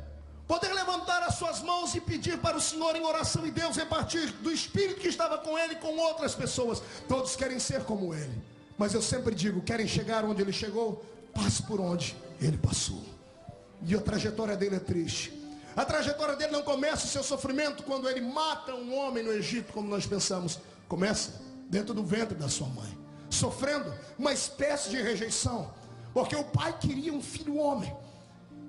Poder levantar as suas mãos e pedir para o Senhor em oração e Deus repartir do Espírito que estava com ele com outras pessoas. Todos querem ser como ele. Mas eu sempre digo: querem chegar onde ele chegou? Passe por onde ele passou. E a trajetória dele é triste. A trajetória dele não começa o seu sofrimento quando ele mata um homem no Egito, como nós pensamos. Começa dentro do ventre da sua mãe, sofrendo uma espécie de rejeição, porque o pai queria um filho homem.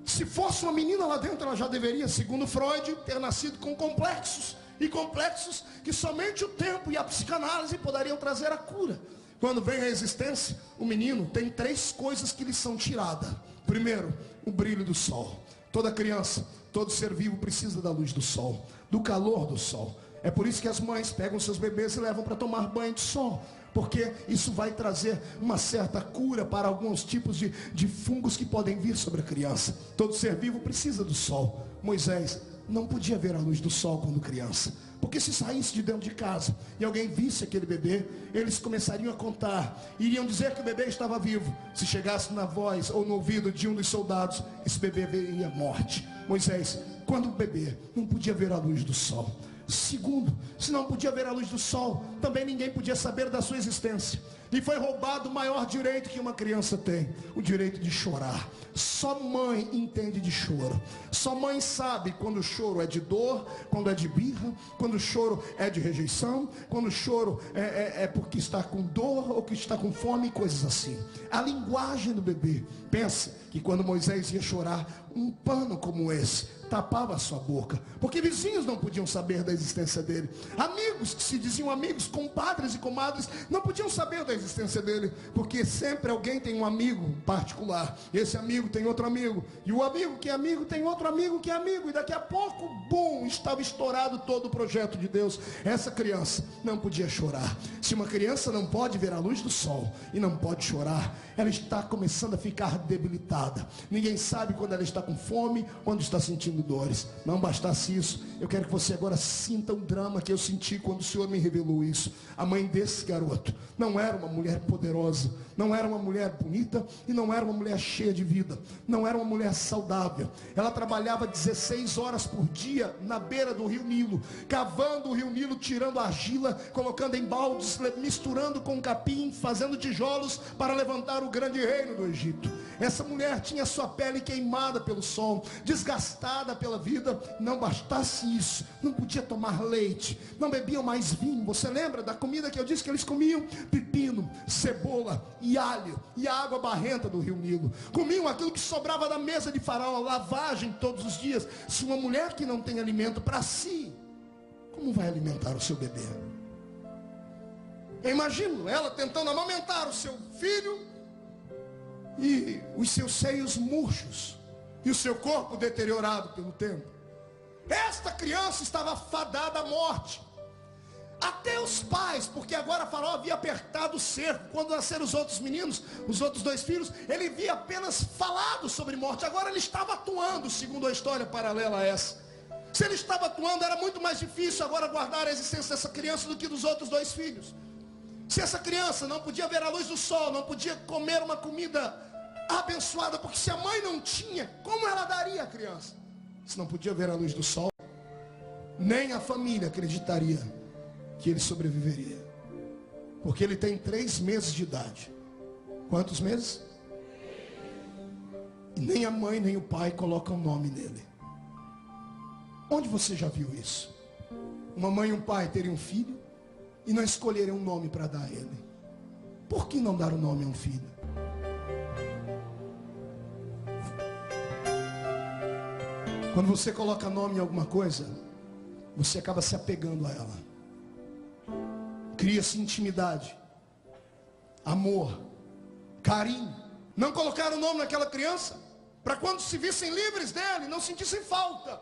Se fosse uma menina lá dentro, ela já deveria, segundo Freud, ter nascido com complexos. E complexos que somente o tempo e a psicanálise poderiam trazer a cura. Quando vem a existência, o menino tem 3 coisas que lhe são tiradas. Primeiro, o brilho do sol. Toda criança, todo ser vivo precisa da luz do sol, do calor do sol. É por isso que as mães pegam seus bebês e levam para tomar banho de sol, porque isso vai trazer uma certa cura para alguns tipos de fungos que podem vir sobre a criança. Todo ser vivo precisa do sol. Moisés não podia ver a luz do sol quando criança, porque se saísse de dentro de casa e alguém visse aquele bebê, eles começariam a contar, iriam dizer que o bebê estava vivo. Se chegasse na voz ou no ouvido de um dos soldados, esse bebê veria morte. Moisés, quando o bebê não podia ver a luz do sol. Segundo, se não podia ver a luz do sol, também ninguém podia saber da sua existência. E foi roubado o maior direito que uma criança tem: o direito de chorar. Só mãe entende de choro. Só mãe sabe quando o choro é de dor, quando é de birra, quando o choro é de rejeição, quando o choro é porque está com dor ou que está com fome, coisas assim. A linguagem do bebê. Pensa que quando Moisés ia chorar, um pano como esse tapava a sua boca, porque vizinhos não podiam saber da existência dele. Amigos que se diziam amigos, compadres e comadres, não podiam saber da existência dele, porque sempre alguém tem um amigo particular. Esse amigo tem outro amigo, e o amigo que é amigo tem outro amigo que é amigo, e daqui a pouco, bum, estava estourado todo o projeto de Deus. Essa criança não podia chorar. Se uma criança não pode ver a luz do sol e não pode chorar, ela está começando a ficar debilitada. Ninguém sabe quando ela está com fome, quando está sentindo dores. Não bastasse isso, eu quero que você agora sinta um drama que eu senti quando o Senhor me revelou isso. A mãe desse garoto não era uma mulher poderosa, não era uma mulher bonita e não era uma mulher cheia de vida, não era uma mulher saudável. Ela trabalhava 16 horas por dia na beira do rio Nilo, cavando o rio Nilo, tirando argila, colocando em baldes, misturando com capim, fazendo tijolos para levantar o grande reino do Egito. Essa mulher tinha sua pele queimada pelo sol, desgastada pela vida. Não bastasse isso, não podia tomar leite, não bebiam mais vinho. Você lembra da comida que eu disse que eles comiam? Pepino, cebola e alho e a água barrenta do rio Nilo. Comiam aquilo que sobrava da mesa de Faraó, lavagem todos os dias. Se uma mulher que não tem alimento para si, como vai alimentar o seu bebê? Eu imagino ela tentando amamentar o seu filho e os seus seios murchos e o seu corpo deteriorado pelo tempo. Esta esta criança estava fadada à morte. Até os pais, porque agora Faraó havia apertado o cerco. Quando nasceram os outros meninos, os outros 2 filhos, ele havia apenas falado sobre morte. Agora ele estava atuando, segundo a história paralela a essa. Se ele estava atuando, era muito mais difícil agora guardar a existência dessa criança do que dos outros 2 filhos. Se essa criança não podia ver a luz do sol, não podia comer uma comida abençoada, porque se a mãe não tinha, como ela daria a criança? Se não podia ver a luz do sol, nem a família acreditaria que ele sobreviveria. Porque ele tem 3 meses de idade. Quantos meses? E nem a mãe nem o pai colocam nome nele. Onde você já viu isso? Uma mãe e um pai terem um filho e não escolherem um nome para dar a ele. Por que não dar o nome a um filho? Quando você coloca nome em alguma coisa, você acaba se apegando a ela. Cria-se intimidade, amor, carinho. Não colocaram o nome naquela criança para quando se vissem livres dele, não sentissem falta.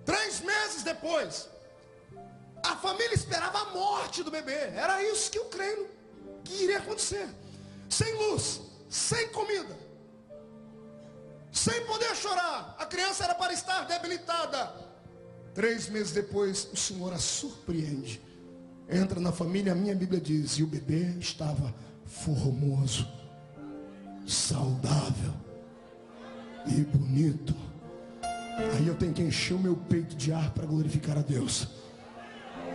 3 meses depois, a família esperava a morte do bebê. Era isso que eu creio que iria acontecer. Sem luz, sem comida, sem poder chorar. A criança era para estar debilitada. 3 meses depois, o Senhor a surpreende. Entra na família, a minha Bíblia diz, e o bebê estava formoso, saudável e bonito. Aí eu tenho que encher o meu peito de ar para glorificar a Deus.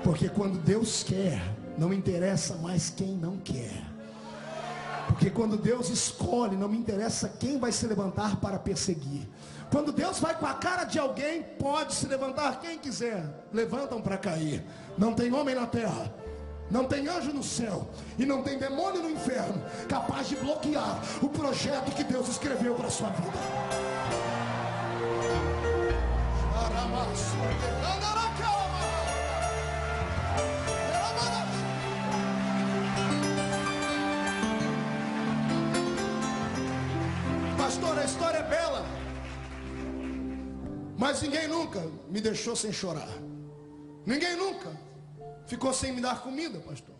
Porque quando Deus quer, não interessa mais quem não quer. Porque quando Deus escolhe, não me interessa quem vai se levantar para perseguir. Quando Deus vai com a cara de alguém, pode se levantar quem quiser. Levantam para cair. Não tem homem na terra, não tem anjo no céu e não tem demônio no inferno capaz de bloquear o projeto que Deus escreveu para a sua vida. Pastor, a história é bela, mas ninguém nunca me deixou sem chorar. Ninguém nunca ficou sem me dar comida, pastor.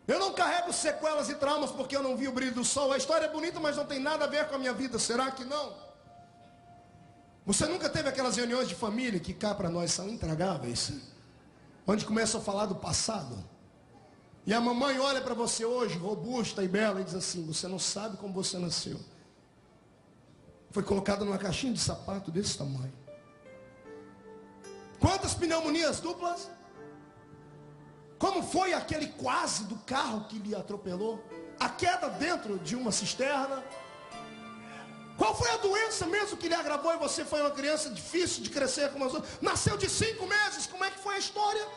Eu não carrego sequelas e traumas porque eu não vi o brilho do sol. A história é bonita, mas não tem nada a ver com a minha vida. Será que não? Você nunca teve aquelas reuniões de família que cá para nós são intragáveis, onde começam a falar do passado? E a mamãe olha para você hoje, robusta e bela, e diz assim: você não sabe como você nasceu. Foi colocada numa caixinha de sapato desse tamanho. Quantas pneumonias duplas? Como foi aquele quase do carro que lhe atropelou? A queda dentro de uma cisterna? Qual foi a doença mesmo que lhe agravou e você foi uma criança difícil de crescer como as outras? Nasceu de 5 meses, como é que foi a história?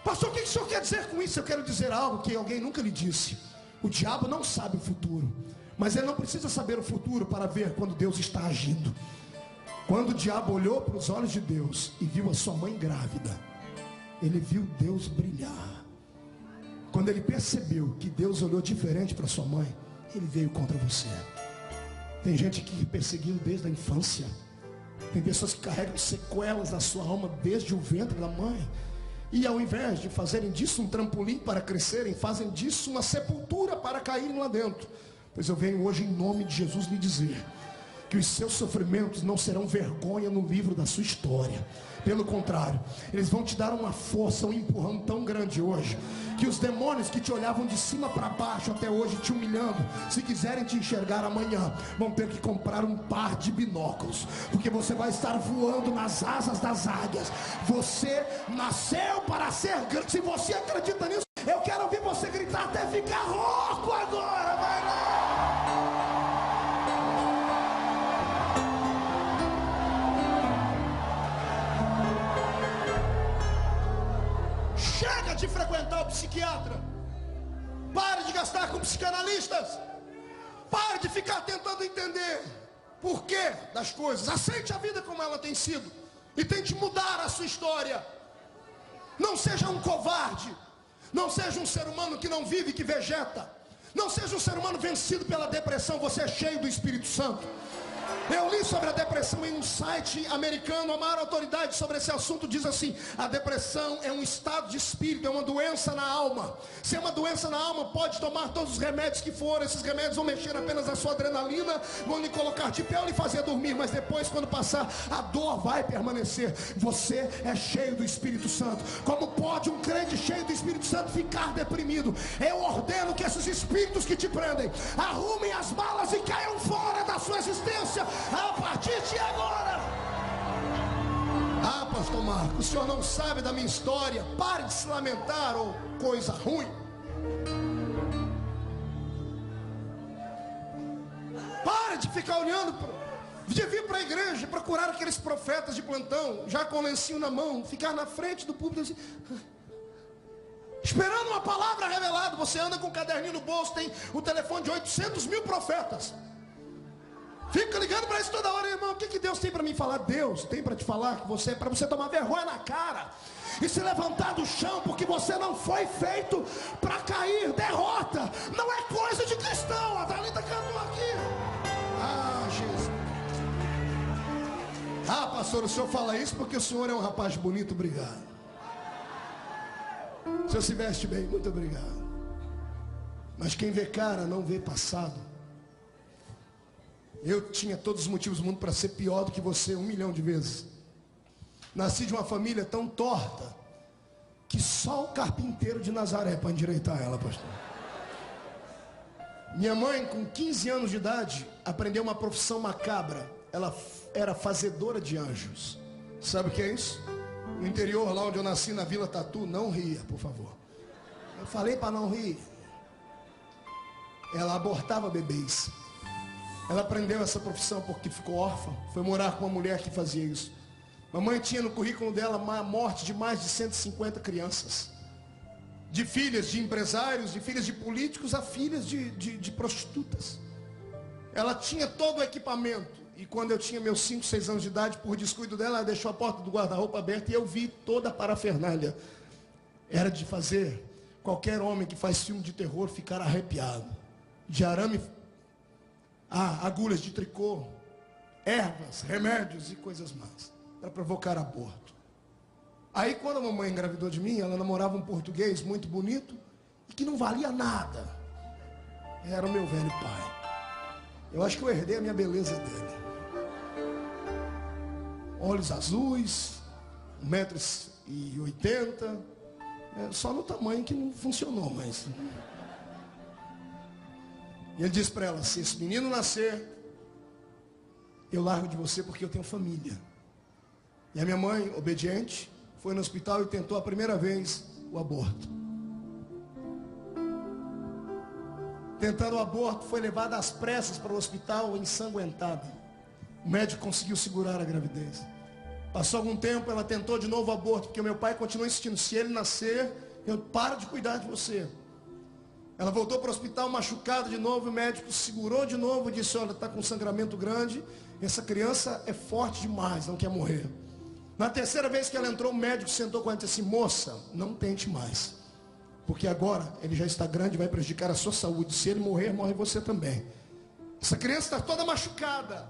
Pastor, o que o senhor quer dizer com isso? Eu quero dizer algo que alguém nunca lhe disse. O diabo não sabe o futuro, mas ele não precisa saber o futuro para ver quando Deus está agindo. Quando o diabo olhou para os olhos de Deus e viu a sua mãe grávida, ele viu Deus brilhar. Quando ele percebeu que Deus olhou diferente para sua mãe, ele veio contra você. Tem gente que perseguiu desde a infância. Tem pessoas que carregam sequelas da sua alma desde o ventre da mãe. E ao invés de fazerem disso um trampolim para crescerem, fazem disso uma sepultura para caírem lá dentro. Pois eu venho hoje em nome de Jesus lhe dizer que os seus sofrimentos não serão vergonha no livro da sua história. Pelo contrário, eles vão te dar uma força, um empurrão tão grande hoje, que os demônios que te olhavam de cima para baixo até hoje te humilhando, se quiserem te enxergar amanhã, vão ter que comprar um par de binóculos, porque você vai estar voando nas asas das águias. Você nasceu para ser grande. Se você acredita nisso, eu quero ouvir você gritar até ficar rouco agora. Vai lá! Chega de frequentar o psiquiatra. Pare de gastar com psicanalistas. Pare de ficar tentando entender porquê das coisas. Aceite a vida como ela tem sido e tente mudar a sua história. Não seja um covarde. Não seja um ser humano que não vive, que vegeta. Não seja um ser humano vencido pela depressão. Você é cheio do Espírito Santo. Eu li sobre a depressão em um site americano. A maior autoridade sobre esse assunto diz assim: a depressão é um estado de espírito, é uma doença na alma. Se é uma doença na alma, pode tomar todos os remédios que forem. Esses remédios vão mexer apenas na sua adrenalina, vão lhe colocar de pé ou lhe fazer dormir. Mas depois, quando passar, a dor vai permanecer. Você é cheio do Espírito Santo. Como pode um crente cheio do Espírito Santo ficar deprimido? Eu ordeno que esses espíritos que te prendem arrumem as malas e caiam fora da sua existência a partir de agora. Ah, pastor Marcos, o senhor não sabe da minha história. Pare de se lamentar, ou coisa ruim. Pare de ficar olhando, de vir para a igreja, procurar aqueles profetas de plantão, já com o lencinho na mão, ficar na frente do púlpito assim, esperando uma palavra revelada. Você anda com um caderninho no bolso, tem o telefone de 800 mil profetas. Fica ligando para isso toda hora, irmão. O que Deus tem para mim falar? Deus tem para te falar que você, para você tomar vergonha na cara e se levantar do chão, porque você não foi feito para cair. Derrota não é coisa de cristão. A Thalita cantou aqui. Ah, Jesus. Ah, pastor, o senhor fala isso porque o senhor é um rapaz bonito. Obrigado. O senhor se veste bem, muito obrigado. Mas quem vê cara não vê passado. Eu tinha todos os motivos do mundo para ser pior do que você 1 milhão de vezes. Nasci de uma família tão torta que só o carpinteiro de Nazaré para endireitar ela, pastor. Minha mãe, com 15 anos de idade, aprendeu uma profissão macabra. Ela era fazedora de anjos. Sabe o que é isso? No interior, lá onde eu nasci, na Vila Tatu. Não ria, por favor. Eu falei para não rir. Ela abortava bebês. Ela aprendeu essa profissão porque ficou órfã. Foi morar com uma mulher que fazia isso. Mamãe tinha no currículo dela a morte de mais de 150 crianças. De filhas de empresários, de filhas de políticos a filhas de prostitutas. Ela tinha todo o equipamento. E quando eu tinha meus 5, 6 anos de idade, por descuido dela, ela deixou a porta do guarda-roupa aberta e eu vi toda a parafernália. Era de fazer qualquer homem que faz filme de terror ficar arrepiado. De arame, agulhas de tricô, ervas, remédios e coisas mais, para provocar aborto. Aí quando a mamãe engravidou de mim, ela namorava um português muito bonito e que não valia nada. Era o meu velho pai. Eu acho que eu herdei a minha beleza dele. Olhos azuis, 1,80 m, só no tamanho que não funcionou, mas... E ele disse para ela: se esse menino nascer, eu largo de você porque eu tenho família. E a minha mãe, obediente, foi no hospital e tentou a primeira vez o aborto. Tentando o aborto, foi levada às pressas para o hospital ensanguentada. O médico conseguiu segurar a gravidez. Passou algum tempo, ela tentou de novo o aborto, porque o meu pai continuou insistindo: se ele nascer, eu paro de cuidar de você. Ela voltou para o hospital machucada de novo, o médico segurou de novo e disse: olha, está com sangramento grande, essa criança é forte demais, não quer morrer. Na terceira vez que ela entrou, o médico sentou com ela e disse assim: moça, não tente mais, porque agora ele já está grande e vai prejudicar a sua saúde. Se ele morrer, morre você também. Essa criança está toda machucada,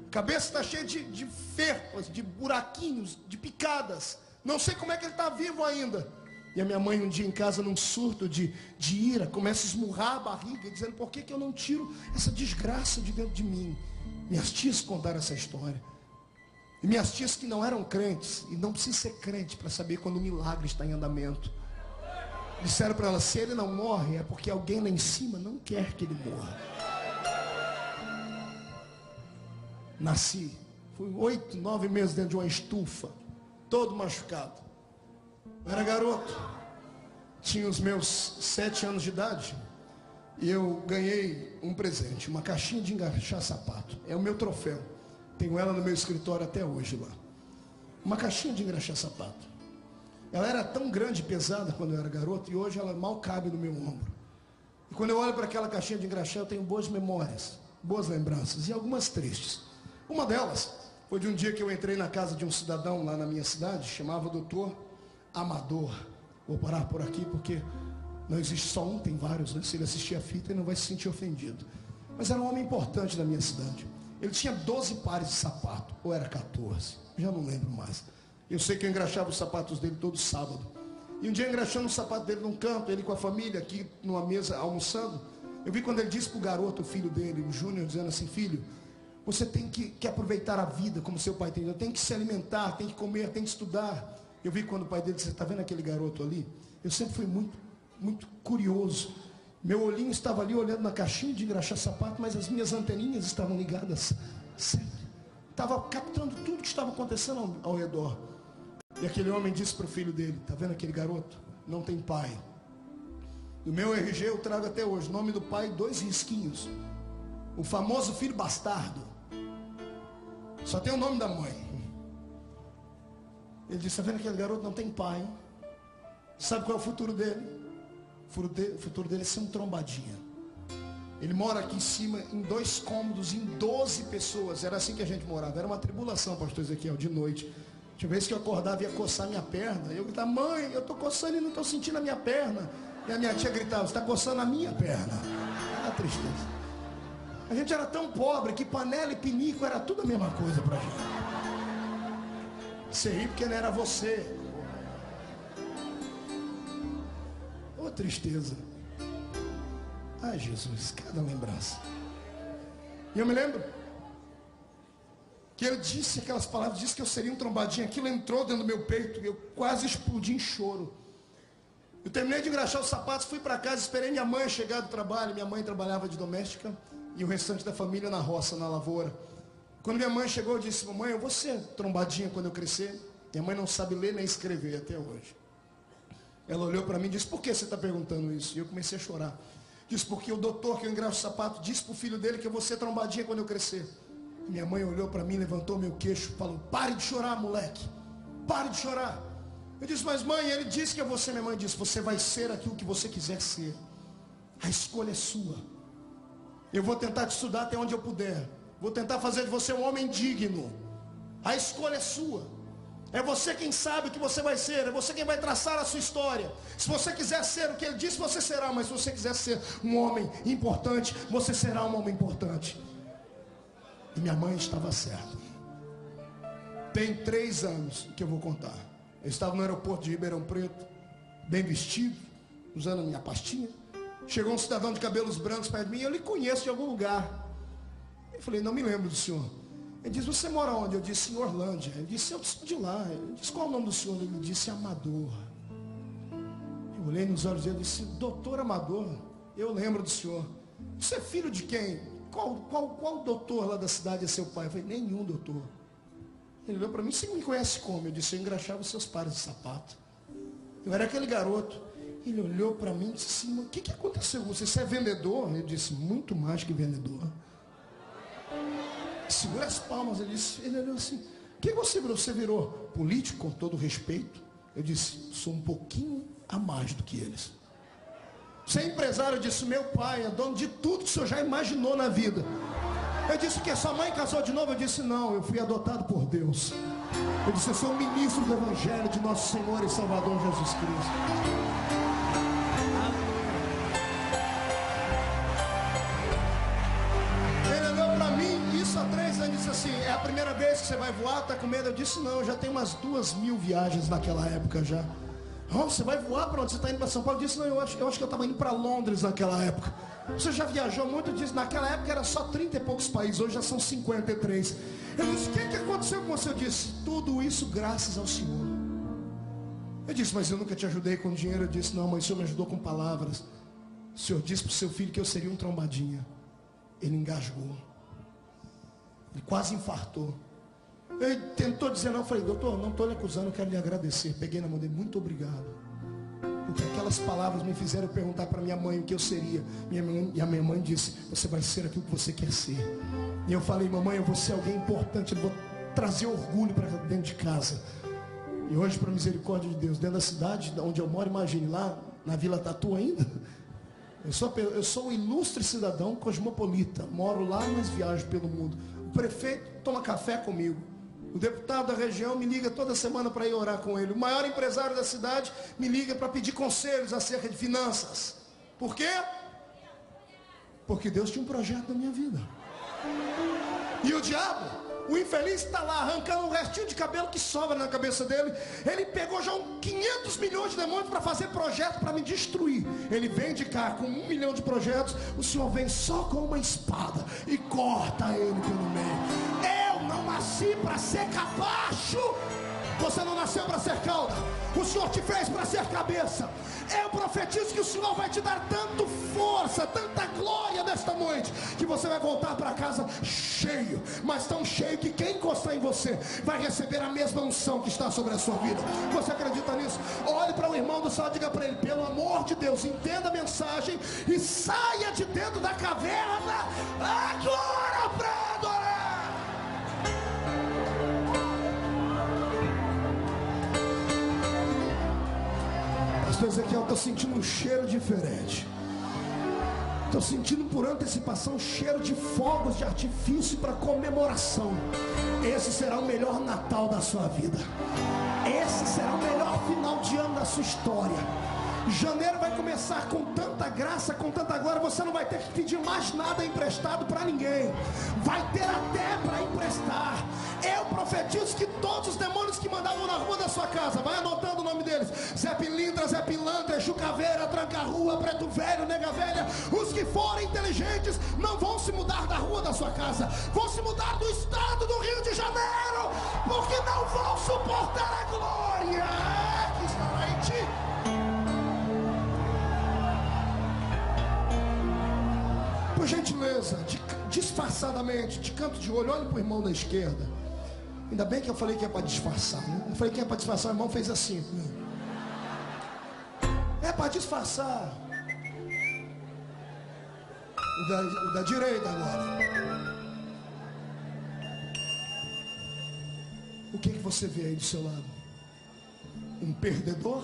a cabeça está cheia de ferpas, de buraquinhos, de picadas. Não sei como é que ele está vivo ainda. E a minha mãe um dia em casa, num surto de ira, começa a esmurrar a barriga, dizendo: por que eu não tiro essa desgraça de dentro de mim? Minhas tias contaram essa história. E minhas tias que não eram crentes, e não precisa ser crente para saber quando o milagre está em andamento, disseram para ela: se ele não morre, é porque alguém lá em cima não quer que ele morra. Nasci, fui 8, 9 meses dentro de uma estufa, todo machucado. Eu era garoto, tinha os meus 7 anos de idade, e eu ganhei um presente, uma caixinha de engraxar sapato. É o meu troféu, tenho ela no meu escritório até hoje lá. Uma caixinha de engraxar sapato. Ela era tão grande e pesada quando eu era garoto, e hoje ela mal cabe no meu ombro. E quando eu olho para aquela caixinha de engraxar, eu tenho boas memórias, boas lembranças, e algumas tristes. Uma delas foi de um dia que eu entrei na casa de um cidadão lá na minha cidade, chamava Doutor Amador. Vou parar por aqui porque não existe só um, tem vários, né? Se ele assistir a fita, ele não vai se sentir ofendido. Mas era um homem importante da minha cidade. Ele tinha 12 pares de sapato, ou era 14, já não lembro mais. Eu sei que eu engraxava os sapatos dele todo sábado. E um dia engraxando o sapato dele num canto, ele com a família aqui numa mesa almoçando, eu vi quando ele disse para o garoto, o filho dele, o Júnior, dizendo assim: filho, você tem que aproveitar a vida como seu pai tem. Tem que se alimentar, tem que comer, tem que estudar. Eu vi quando o pai dele disse: está vendo aquele garoto ali? Eu sempre fui muito curioso. Meu olhinho estava ali olhando na caixinha de engraxar sapato, mas as minhas anteninhas estavam ligadas sempre. Estava captando tudo que estava acontecendo ao redor. E aquele homem disse para o filho dele: está vendo aquele garoto? Não tem pai. No meu RG eu trago até hoje o nome do pai, 2 risquinhos. O famoso filho bastardo. Só tem o nome da mãe. Ele disse: está vendo aquele garoto? Não tem pai. Sabe qual é o futuro dele? O futuro dele é ser um trombadinha. Ele mora aqui em cima em 2 cômodos, em 12 pessoas. Era assim que a gente morava. Era uma tribulação, pastor Ezequiel, de noite. Tinha vez que eu acordava e ia coçar minha perna. Eu gritava: mãe, eu estou coçando e não estou sentindo a minha perna. E a minha tia gritava: você está coçando a minha perna. Era tristeza. A gente era tão pobre que panela e pinico era tudo a mesma coisa pra gente. Você ri porque não era você. Ô tristeza. Ai Jesus, cada lembrança. E eu me lembro que ele disse aquelas palavras, disse que eu seria um trombadinho. Aquilo entrou dentro do meu peito e eu quase explodi em choro. Eu terminei de engraxar os sapatos, fui para casa, esperei minha mãe chegar do trabalho. Minha mãe trabalhava de doméstica e o restante da família na roça, na lavoura. Quando minha mãe chegou, eu disse: mamãe, eu vou ser trombadinha quando eu crescer. Minha mãe não sabe ler nem escrever até hoje. Ela olhou para mim e disse: por que você está perguntando isso? E eu comecei a chorar. Disse: porque o doutor que eu engraxo o sapato disse para o filho dele que eu vou ser trombadinha quando eu crescer. E minha mãe olhou para mim, levantou meu queixo e falou: pare de chorar, moleque. Pare de chorar. Eu disse: mas mãe, ele disse que eu vou ser. Minha mãe disse: você vai ser aquilo que você quiser ser. A escolha é sua. Eu vou tentar te estudar até onde eu puder. Vou tentar fazer de você um homem digno. A escolha é sua. É você quem sabe o que você vai ser. É você quem vai traçar a sua história. Se você quiser ser o que ele disse, você será. Mas se você quiser ser um homem importante, você será um homem importante. E minha mãe estava certa. Tem 3 anos que eu vou contar. Eu estava no aeroporto de Ribeirão Preto, bem vestido, usando a minha pastinha. Chegou um cidadão de cabelos brancos perto de mim: eu lhe conheço de algum lugar. Eu falei: não me lembro do senhor. Ele disse: você mora onde? Eu disse: em Orlândia. Ele disse: eu sou de lá. Eu disse: qual é o nome do senhor? Ele disse: Amador. Eu olhei nos olhos dele e disse: doutor Amador, eu lembro do senhor. Você é filho de quem? Qual doutor lá da cidade é seu pai? Eu falei: nenhum doutor. Ele olhou para mim: você me conhece como? Eu disse: eu engraxava os seus pares de sapato. Eu era aquele garoto. Ele olhou para mim e disse assim: o que aconteceu com você? Você é vendedor? Eu disse: muito mais que vendedor. Segura as palmas. Ele olhou assim: o que você virou? Você virou político, com todo respeito? Eu disse: sou um pouquinho a mais do que eles. Você é empresário? Eu disse: meu pai é dono de tudo que o senhor já imaginou na vida. Eu disse: que sua mãe casou de novo? Eu disse: não, eu fui adotado por Deus. Eu disse: eu sou um ministro do Evangelho de nosso Senhor e Salvador Jesus Cristo. Ele disse assim: é a primeira vez que você vai voar? Está com medo? Eu disse: não, já tem umas 2.000 viagens naquela época já. Oh, você vai voar para onde? Você está indo para São Paulo? Eu disse: não, eu acho que eu estava indo para Londres naquela época. Você já viajou muito? Eu disse: naquela época era só 30 e poucos países, hoje já são 53. Ele disse: o que aconteceu com você? Eu disse: tudo isso graças ao Senhor. Eu disse: mas eu nunca te ajudei com dinheiro. Eu disse: não, mas o Senhor me ajudou com palavras. O Senhor disse para o seu filho que eu seria um trombadinha. Ele engasgou. Ele quase infartou. Ele tentou dizer não. Eu falei: doutor, não estou lhe acusando, eu quero lhe agradecer. Peguei na mão dele: muito obrigado. Porque aquelas palavras me fizeram perguntar para minha mãe o que eu seria. E a minha mãe disse: você vai ser aquilo que você quer ser. E eu falei: mamãe, eu vou ser alguém importante, eu vou trazer orgulho para dentro de casa. E hoje, por misericórdia de Deus, dentro da cidade onde eu moro, imagine, lá na Vila Tatu ainda, eu sou um ilustre cidadão cosmopolita. Moro lá, mas viajo pelo mundo. O prefeito toma café comigo. O deputado da região me liga toda semana para ir orar com ele. O maior empresário da cidade me liga para pedir conselhos acerca de finanças. Por quê? Porque Deus tinha um projeto na minha vida. E o diabo, o infeliz, está lá arrancando um restinho de cabelo que sobra na cabeça dele. Ele pegou já 500 milhões de demônios para fazer projeto para me destruir. Ele vem de cá com 1 milhão de projetos. O Senhor vem só com uma espada e corta ele pelo meio. Eu não nasci para ser capacho. Você não nasceu para ser cauda. O Senhor te fez para ser cabeça. Eu profetizo que o Senhor vai te dar tanto força, tanta glória nesta noite, que você vai voltar para casa cheio, mas tão cheio que quem encostar em você vai receber a mesma unção que está sobre a sua vida. Você acredita nisso? Olhe para o irmão do céu e diga para ele: pelo amor de Deus, entenda a mensagem e saia de dentro da caverna agora para adorar. Ezequiel, estou sentindo um cheiro diferente. Estou sentindo por antecipação um cheiro de fogos de artifício para comemoração. Esse será o melhor Natal da sua vida. Esse será o melhor final de ano da sua história. Janeiro vai começar com tanta graça, com tanta glória. Você não vai ter que pedir mais nada emprestado para ninguém. Vai ter até para emprestar. Eu profetizo que todos os demônios que mandavam na rua da sua casa, vai anotando o nome deles: Zé Pilintra, Zé Pilantra, Chucaveira, Tranca-Rua, Preto Velho, Nega Velha. Os que forem inteligentes não vão se mudar da rua da sua casa, vão se mudar do estado do Rio de Janeiro, porque não vão suportar a glória que estará em ti. Por gentileza, disfarçadamente, de canto de olho, olhe para o irmão da esquerda. Ainda bem que eu falei que é para disfarçar, né? Eu falei que é para disfarçar, o irmão fez assim, né? É para disfarçar. O da direita agora. O que você vê aí do seu lado? Um perdedor?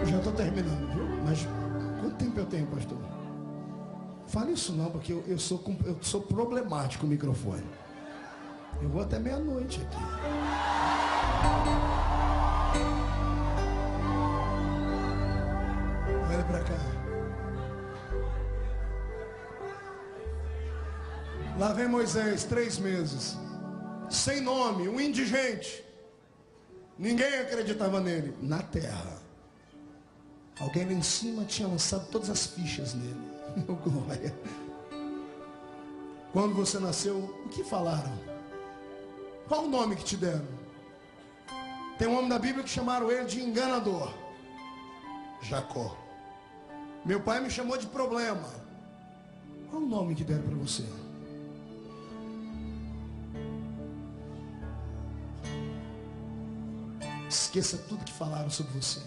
Já estou terminando, viu? Mas quanto tempo eu tenho, pastor? Fale isso não, porque eu sou problemático com o microfone. Eu vou até meia-noite aqui. Olha para cá. Lá vem Moisés, 3 meses, sem nome, um indigente. Ninguém acreditava nele. Na terra, alguém lá em cima tinha lançado todas as fichas nele. Meu glória. Quando você nasceu, o que falaram? Qual o nome que te deram? Tem um homem da Bíblia que chamaram ele de enganador. Jacó. Meu pai me chamou de problema. Qual o nome que deram para você? Esqueça tudo que falaram sobre você.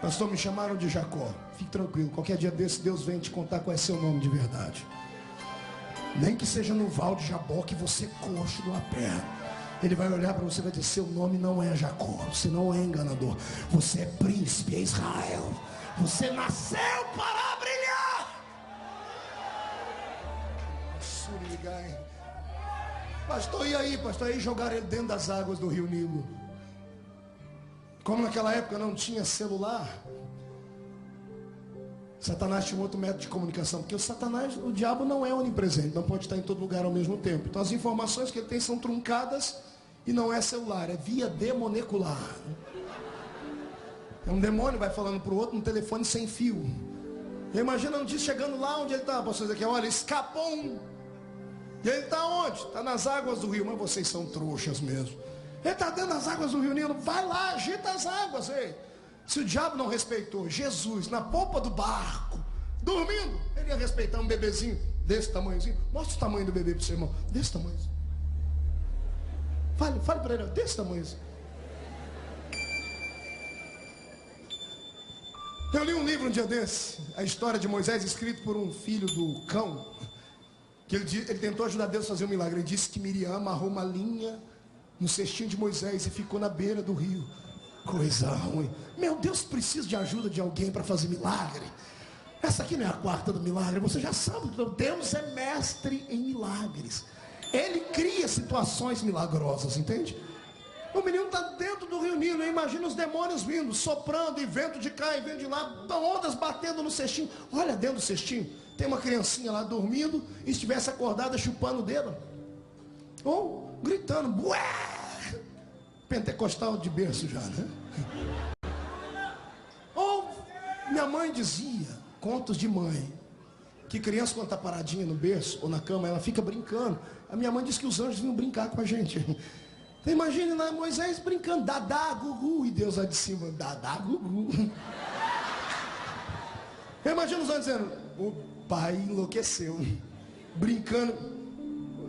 Pastor, me chamaram de Jacó. Fique tranquilo, qualquer dia desse Deus vem te contar qual é seu nome de verdade. Nem que seja no Val de Jabó, que você coxe numa perna. Ele vai olhar para você e vai dizer: seu nome não é Jacó, você não é enganador, você é príncipe, é Israel. Você nasceu para brilhar. Pastor, e aí? Pastor, aí jogaram ele dentro das águas do rio Nilo. Como naquela época não tinha celular, Satanás tinha um outro método de comunicação, porque o diabo não é onipresente, não pode estar em todo lugar ao mesmo tempo. Então as informações que ele tem são truncadas e não é celular, é via demonecular. É um demônio, vai falando para o outro no telefone sem fio. Eu imagino um dia chegando lá onde ele está, pastor Ezequiel, olha, escapou um. E ele está onde? Está nas águas do rio. Mas vocês são trouxas mesmo. Ele está dentro das águas do rio Nilo. Vai lá, agita as águas. Ei. Se o diabo não respeitou Jesus na polpa do barco, dormindo, ele ia respeitar um bebezinho desse tamanhozinho. Mostra o tamanho do bebê para o seu irmão. Desse tamanhozinho. Fale para ele, desse tamanhozinho. Eu li um livro um dia desse, a história de Moisés, escrito por um filho do cão. que ele tentou ajudar Deus a fazer um milagre. Ele disse que Miriam amarrou uma linha no cestinho de Moisés e ficou na beira do rio. Coisa ruim. Meu Deus, precisa de ajuda de alguém para fazer milagre. Essa aqui não é a quarta do milagre. Você já sabe, Deus é mestre em milagres. Ele cria situações milagrosas, entende? O menino está dentro do rio Nilo. Imagina os demônios vindo, soprando, e vento de cá e vento de lá, ondas batendo no cestinho. Olha dentro do cestinho, tem uma criancinha lá dormindo, e estivesse acordada chupando o dedo, ou gritando, bué! Pentecostal de berço já, né? Ou minha mãe dizia, contos de mãe, que criança quando está paradinha no berço ou na cama, ela fica brincando. A minha mãe disse que os anjos vinham brincar com a gente. Então imagine lá Moisés brincando, dadá, gugu, e Deus lá de cima, dadá, gugu. Eu imagino os anjos dizendo, o pai enlouqueceu, brincando.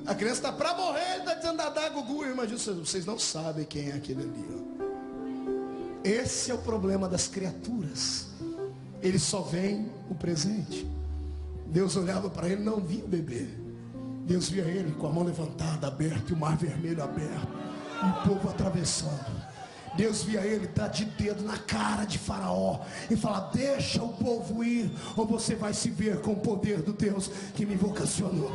A criança está para morrer, ele está dizendo dadá, gugu. Eu imagino, vocês não sabem quem é aquele ali, ó. Esse é o problema das criaturas. Eles só veem o presente. Deus olhava para ele e não via o bebê. Deus via ele com a mão levantada, aberta, e o mar vermelho aberto, e o povo atravessando. Deus via ele dar de dedo na cara de Faraó e falar, deixa o povo ir, ou você vai se ver com o poder do Deus que me vocacionou.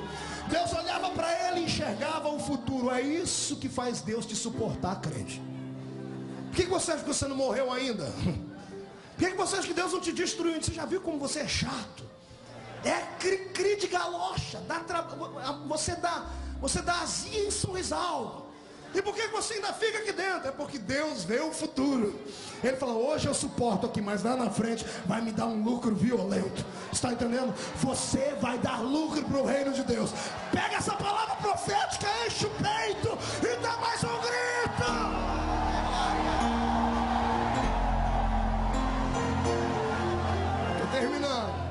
Deus olhava para ele e enxergava o futuro. É isso que faz Deus te suportar, crente. Por que você acha que você não morreu ainda? Por que você acha que Deus não te destruiu? Você já viu como você é chato? É cri-cri de galocha. Você dá azia em sorrisal. E por que você ainda fica aqui dentro? É porque Deus vê o futuro. Ele fala, hoje eu suporto aqui, mas lá na frente vai me dar um lucro violento. Está entendendo? Você vai dar lucro para o reino de Deus. Pega essa palavra profética, enche o peito e dá mais um grito. Estou terminando.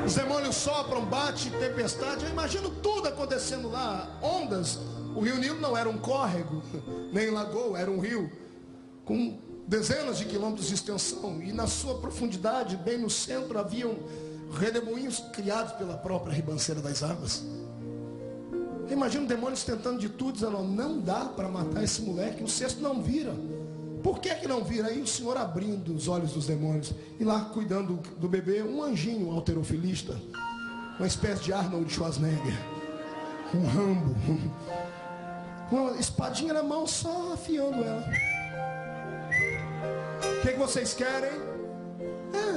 Os demônios sopram, bate, tempestade. Eu imagino tudo acontecendo lá. Ondas. O rio Nilo não era um córrego, nem lagoa, era um rio com dezenas de quilômetros de extensão. E na sua profundidade, bem no centro, haviam redemoinhos criados pela própria ribanceira das águas. Eu imagino demônios tentando de tudo, dizendo, não dá para matar esse moleque, o cesto não vira. Por que não vira? Aí o Senhor abrindo os olhos dos demônios, e lá cuidando do bebê, um anjinho halterofilista, uma espécie de Arnold Schwarzenegger, um Rambo, uma espadinha na mão, só afiando ela. O que vocês querem?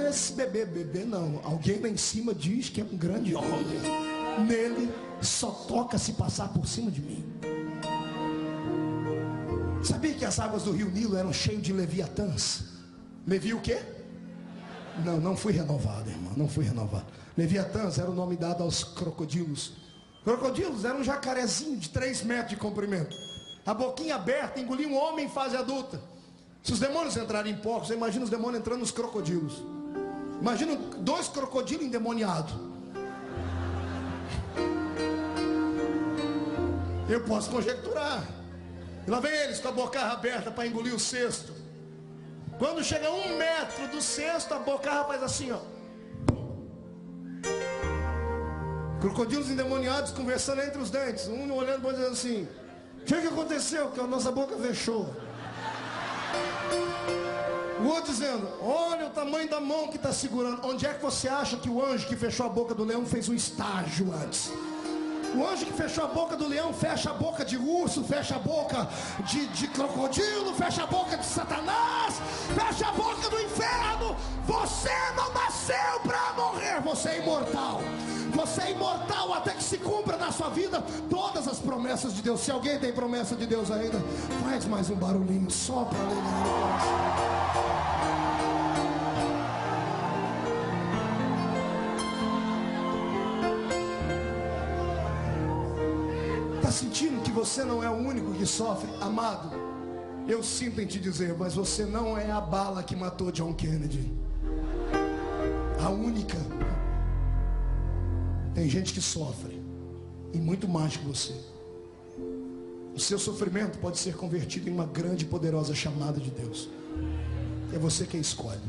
Esse bebê não. Alguém lá em cima diz que é um grande homem. Nele só toca se passar por cima de mim. Sabia que as águas do rio Nilo eram cheias de leviatãs? Levi o quê? Não fui renovado, irmão. Não fui renovado. Leviatãs era o nome dado aos crocodilos. Crocodilos eram um jacarezinho de 3 metros de comprimento. A boquinha aberta, engolia um homem em fase adulta. Se os demônios entrarem em porcos, você imagina os demônios entrando nos crocodilos. Imagina 2 crocodilos endemoniados. Eu posso conjecturar. E lá vem eles com a bocarra aberta para engolir o cesto. Quando chega a 1 metro do cesto, a bocarra faz assim, ó. Crocodilos endemoniados conversando entre os dentes. Um olhando para o outro dizendo assim, o que aconteceu? Que a nossa boca fechou. O outro dizendo, olha o tamanho da mão que está segurando. Onde é que você acha que o anjo que fechou a boca do leão fez um estágio antes? O anjo que fechou a boca do leão fecha a boca de urso, fecha a boca de crocodilo, fecha a boca de Satanás, fecha a boca do inferno. Você não nasceu para morrer, você é imortal. Você é imortal até que se cumpra na sua vida todas as promessas de Deus. Se alguém tem promessa de Deus ainda, faz mais um barulhinho só para alegrar o coração. Sentindo que você não é o único que sofre, amado, eu sinto em te dizer, mas você não é a bala que matou John Kennedy, a única. Tem gente que sofre e muito mais que você. O seu sofrimento pode ser convertido em uma grande e poderosa chamada de Deus. É você quem escolhe.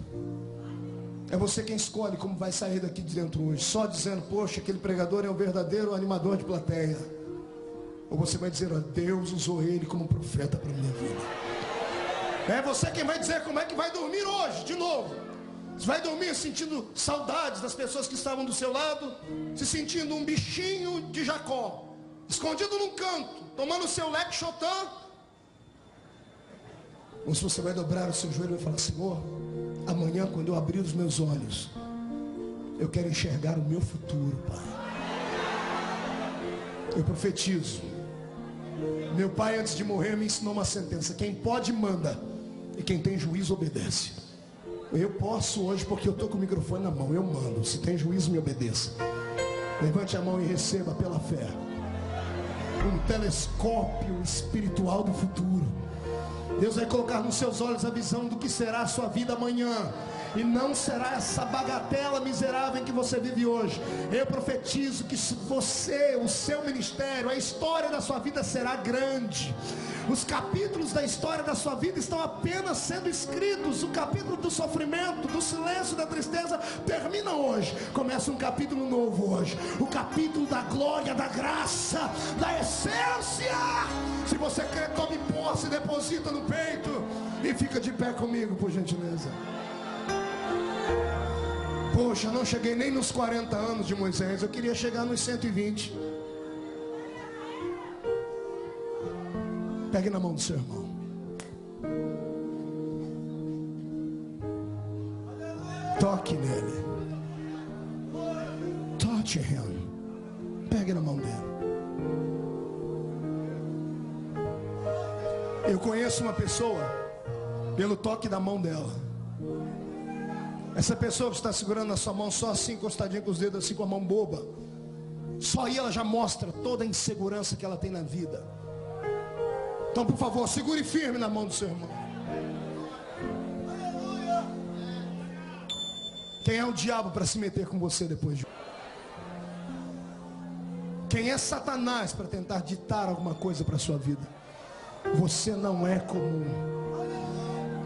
É você quem escolhe como vai sair daqui de dentro hoje. Só dizendo, poxa, aquele pregador é o verdadeiro animador de plateia. Ou você vai dizer, ó, Deus usou ele como profeta para a minha vida. É você quem vai dizer como é que vai dormir hoje, de novo. Você vai dormir sentindo saudades das pessoas que estavam do seu lado, se sentindo um bichinho de Jacó, escondido num canto, tomando o seu leque chotã. Ou se você vai dobrar o seu joelho e falar, Senhor, amanhã quando eu abrir os meus olhos, eu quero enxergar o meu futuro, Pai. Eu profetizo. Meu pai antes de morrer me ensinou uma sentença: quem pode manda, e quem tem juízo obedece. Eu posso hoje porque eu estou com o microfone na mão, eu mando. Se tem juízo, me obedeça. Levante a mão e receba pela fé um telescópio espiritual do futuro. Deus vai colocar nos seus olhos a visão do que será a sua vida amanhã. E não será essa bagatela miserável em que você vive hoje. Eu profetizo que você, o seu ministério, a história da sua vida será grande. Os capítulos da história da sua vida estão apenas sendo escritos. O capítulo do sofrimento, do silêncio, da tristeza termina hoje. Começa um capítulo novo hoje. O capítulo da glória, da graça, da essência. Se você crê, tome posse, deposita no peito e fica de pé comigo, por gentileza. Poxa, não cheguei nem nos 40 anos de Moisés. Eu queria chegar nos 120. Pegue na mão do seu irmão. Toque nele. Touch him. Pegue na mão dele. Eu conheço uma pessoa pelo toque da mão dela. Essa pessoa que está segurando na sua mão só assim, encostadinha com os dedos assim, com a mão boba. Só aí ela já mostra toda a insegurança que ela tem na vida. Então, por favor, segure firme na mão do seu irmão. Quem é o diabo para se meter com você depois de... Quem é Satanás para tentar ditar alguma coisa para a sua vida? Você não é comum.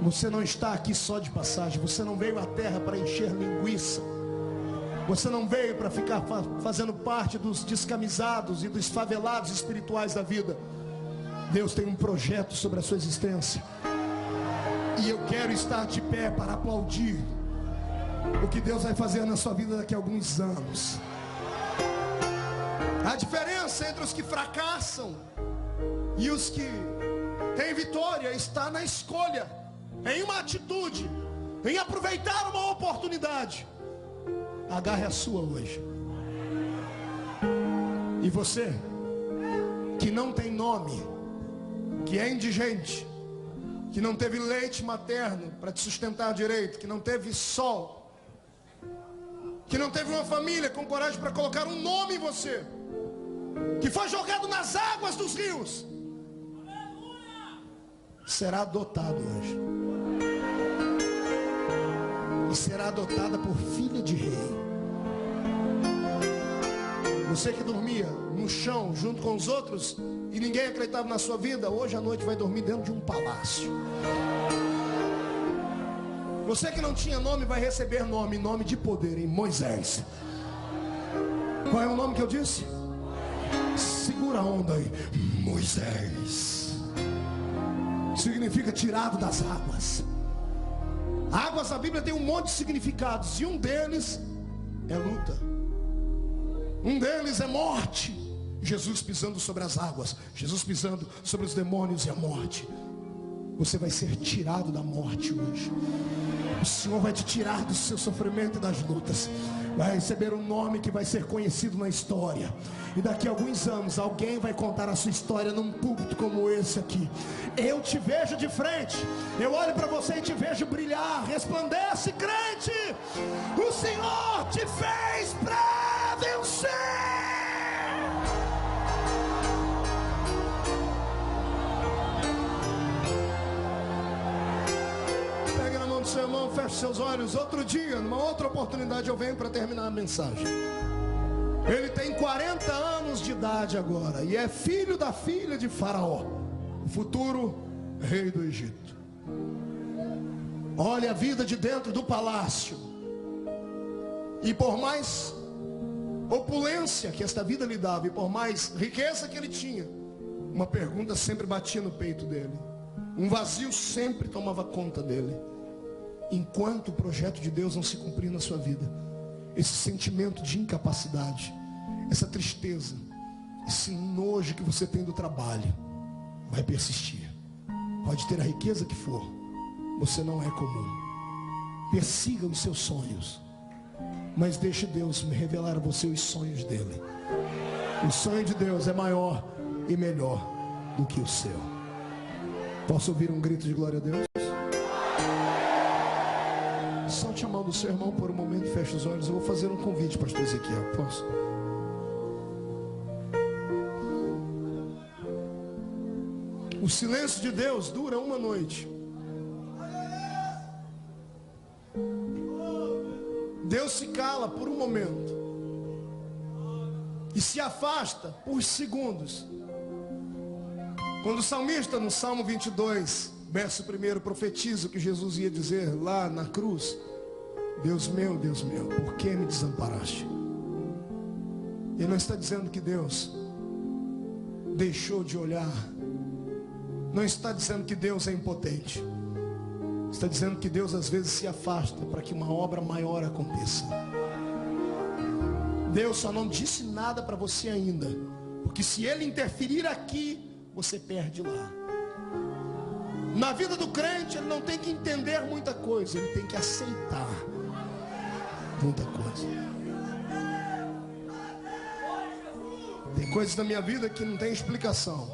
Você não está aqui só de passagem. Você não veio à terra para encher linguiça. Você não veio para ficar fazendo parte dos descamisados e dos favelados espirituais da vida. Deus tem um projeto sobre a sua existência. E eu quero estar de pé para aplaudir o que Deus vai fazer na sua vida daqui a alguns anos. A diferença entre os que fracassam e os que têm vitória está na escolha, em uma atitude, em aproveitar uma oportunidade. Agarre a sua hoje. E você que não tem nome, que é indigente, que não teve leite materno para te sustentar direito, que não teve sol, que não teve uma família com coragem para colocar um nome em você, que foi jogado nas águas dos rios, será adotado hoje. E será adotada por filha de rei. Você que dormia no chão junto com os outros e ninguém acreditava na sua vida, hoje à noite vai dormir dentro de um palácio. Você que não tinha nome vai receber nome, nome de poder, em Moisés. Qual é o nome que eu disse? Segura a onda aí. Moisés significa tirado das águas. Águas, a Bíblia tem um monte de significados, e um deles é luta, um deles é morte. Jesus pisando sobre as águas, Jesus pisando sobre os demônios e a morte. Você vai ser tirado da morte hoje. O Senhor vai te tirar do seu sofrimento e das lutas. Vai receber um nome que vai ser conhecido na história. E daqui a alguns anos alguém vai contar a sua história num púlpito como esse aqui. Eu te vejo de frente. Eu olho para você e te vejo brilhar. Resplandece, crente. O Senhor te fez para vencer. Seu irmão, feche seus olhos. Outro dia, numa outra oportunidade, eu venho para terminar a mensagem. Ele tem 40 anos de idade agora e é filho da filha de Faraó, o futuro rei do Egito. Olha a vida de dentro do palácio. E por mais opulência que esta vida lhe dava, e por mais riqueza que ele tinha, uma pergunta sempre batia no peito dele. Um vazio sempre tomava conta dele. Enquanto o projeto de Deus não se cumprir na sua vida, esse sentimento de incapacidade, essa tristeza, esse nojo que você tem do trabalho, vai persistir. Pode ter a riqueza que for, você não é comum. Persiga os seus sonhos, mas deixe Deus me revelar a você os sonhos dele. O sonho de Deus é maior e melhor do que o seu. Posso ouvir um grito de glória a Deus? Solte a mão do seu irmão por um momento, feche os olhos. Eu vou fazer um convite para Ezequiel. Posso? O silêncio de Deus dura uma noite. Deus se cala por um momento e se afasta por segundos. Quando o salmista, no Salmo 22, verso 1, profetiza o que Jesus ia dizer lá na cruz: Deus meu, por que me desamparaste? Ele não está dizendo que Deus deixou de olhar, não está dizendo que Deus é impotente, está dizendo que Deus às vezes se afasta para que uma obra maior aconteça. Deus só não disse nada para você ainda, porque se Ele interferir aqui, você perde lá. Na vida do crente, ele não tem que entender muita coisa, ele tem que aceitar muita coisa. Tem coisas na minha vida que não tem explicação,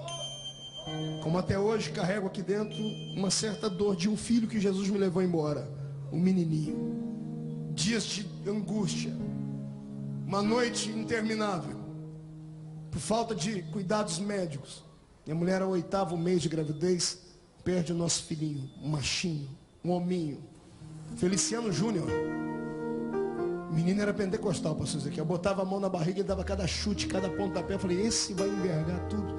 como até hoje carrego aqui dentro uma certa dor de um filho que Jesus me levou embora, um menininho. Dias de angústia, uma noite interminável, por falta de cuidados médicos. Minha mulher, ao 8º mês de gravidez, perde o nosso filhinho, um machinho, um hominho, Feliciano Júnior. O menino era pentecostal, pastor Ezequiel. Eu botava a mão na barriga e dava cada chute, cada pontapé. Eu falei, esse vai envergar tudo.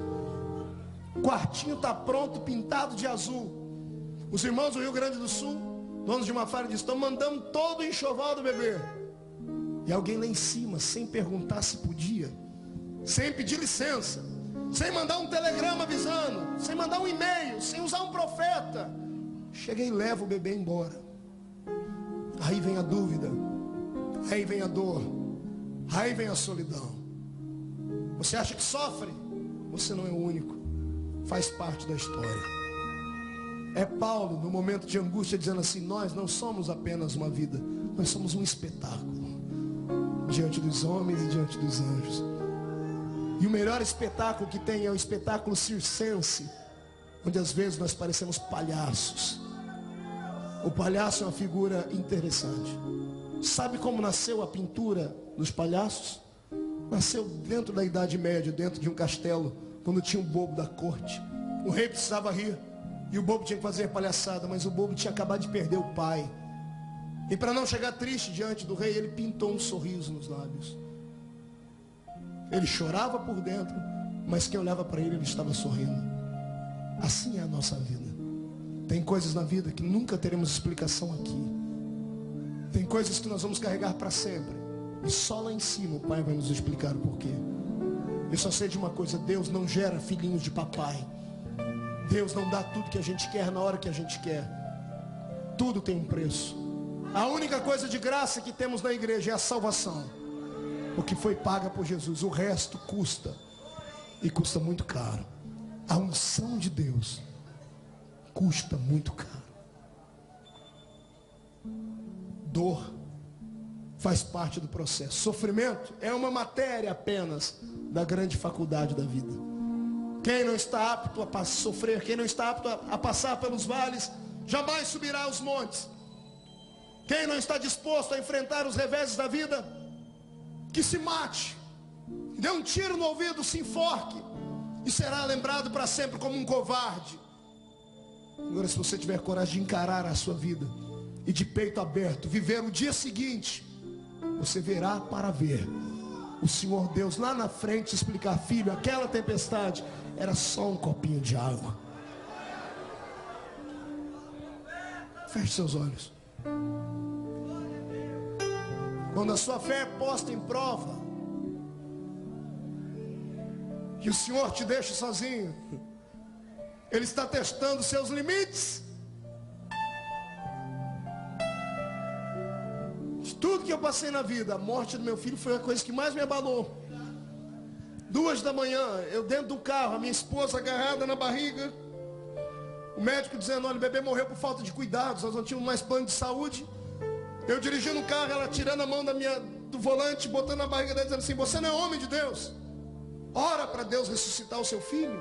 O quartinho está pronto, pintado de azul. Os irmãos do Rio Grande do Sul, donos de uma fábrica, estão mandando todo o enxoval do bebê. E alguém lá em cima, sem perguntar se podia, sem pedir licença, sem mandar um telegrama avisando, sem mandar um e-mail, sem usar um profeta, chega e leva o bebê embora. Aí vem a dúvida, aí vem a dor, aí vem a solidão. Você acha que sofre? Você não é o único, faz parte da história. É Paulo, no momento de angústia, dizendo assim: nós não somos apenas uma vida, nós somos um espetáculo diante dos homens e diante dos anjos. E o melhor espetáculo que tem é o espetáculo circense, onde às vezes nós parecemos palhaços. O palhaço é uma figura interessante. Sabe como nasceu a pintura dos palhaços? Nasceu dentro da Idade Média, dentro de um castelo, quando tinha um bobo da corte. O rei precisava rir e o bobo tinha que fazer palhaçada, mas o bobo tinha acabado de perder o pai. E para não chegar triste diante do rei, ele pintou um sorriso nos lábios. Ele chorava por dentro, mas quem olhava para ele estava sorrindo. Assim é a nossa vida. Tem coisas na vida que nunca teremos explicação aqui. Tem coisas que nós vamos carregar para sempre, e só lá em cima o Pai vai nos explicar o porquê. Eu só sei de uma coisa: Deus não gera filhinhos de papai. Deus não dá tudo que a gente quer na hora que a gente quer. Tudo tem um preço. A única coisa de graça que temos na igreja é a salvação, o que foi paga por Jesus. O resto custa, e custa muito caro. A unção de Deus custa muito caro. Dor faz parte do processo. Sofrimento é uma matéria apenas da grande faculdade da vida. Quem não está apto a sofrer, quem não está apto a passar pelos vales, jamais subirá aos montes. Quem não está disposto a enfrentar os reveses da vida, que se mate, dê um tiro no ouvido, se enforque, e será lembrado para sempre como um covarde. Agora, se você tiver coragem de encarar a sua vida e de peito aberto viver o dia seguinte, você verá para ver o Senhor Deus lá na frente explicar: filho, aquela tempestade era só um copinho de água. Feche seus olhos. Quando a sua fé é posta em prova, que o Senhor te deixa sozinho, Ele está testando seus limites. De tudo que eu passei na vida, a morte do meu filho foi a coisa que mais me abalou. 2 da manhã, eu dentro do carro, a minha esposa agarrada na barriga, o médico dizendo: olha, o bebê morreu por falta de cuidados, nós não tínhamos mais plano de saúde. Eu dirigindo o carro, ela tirando a mão do volante, botando na barriga dela, dizendo assim: você não é homem de Deus, ora para Deus ressuscitar o seu filho.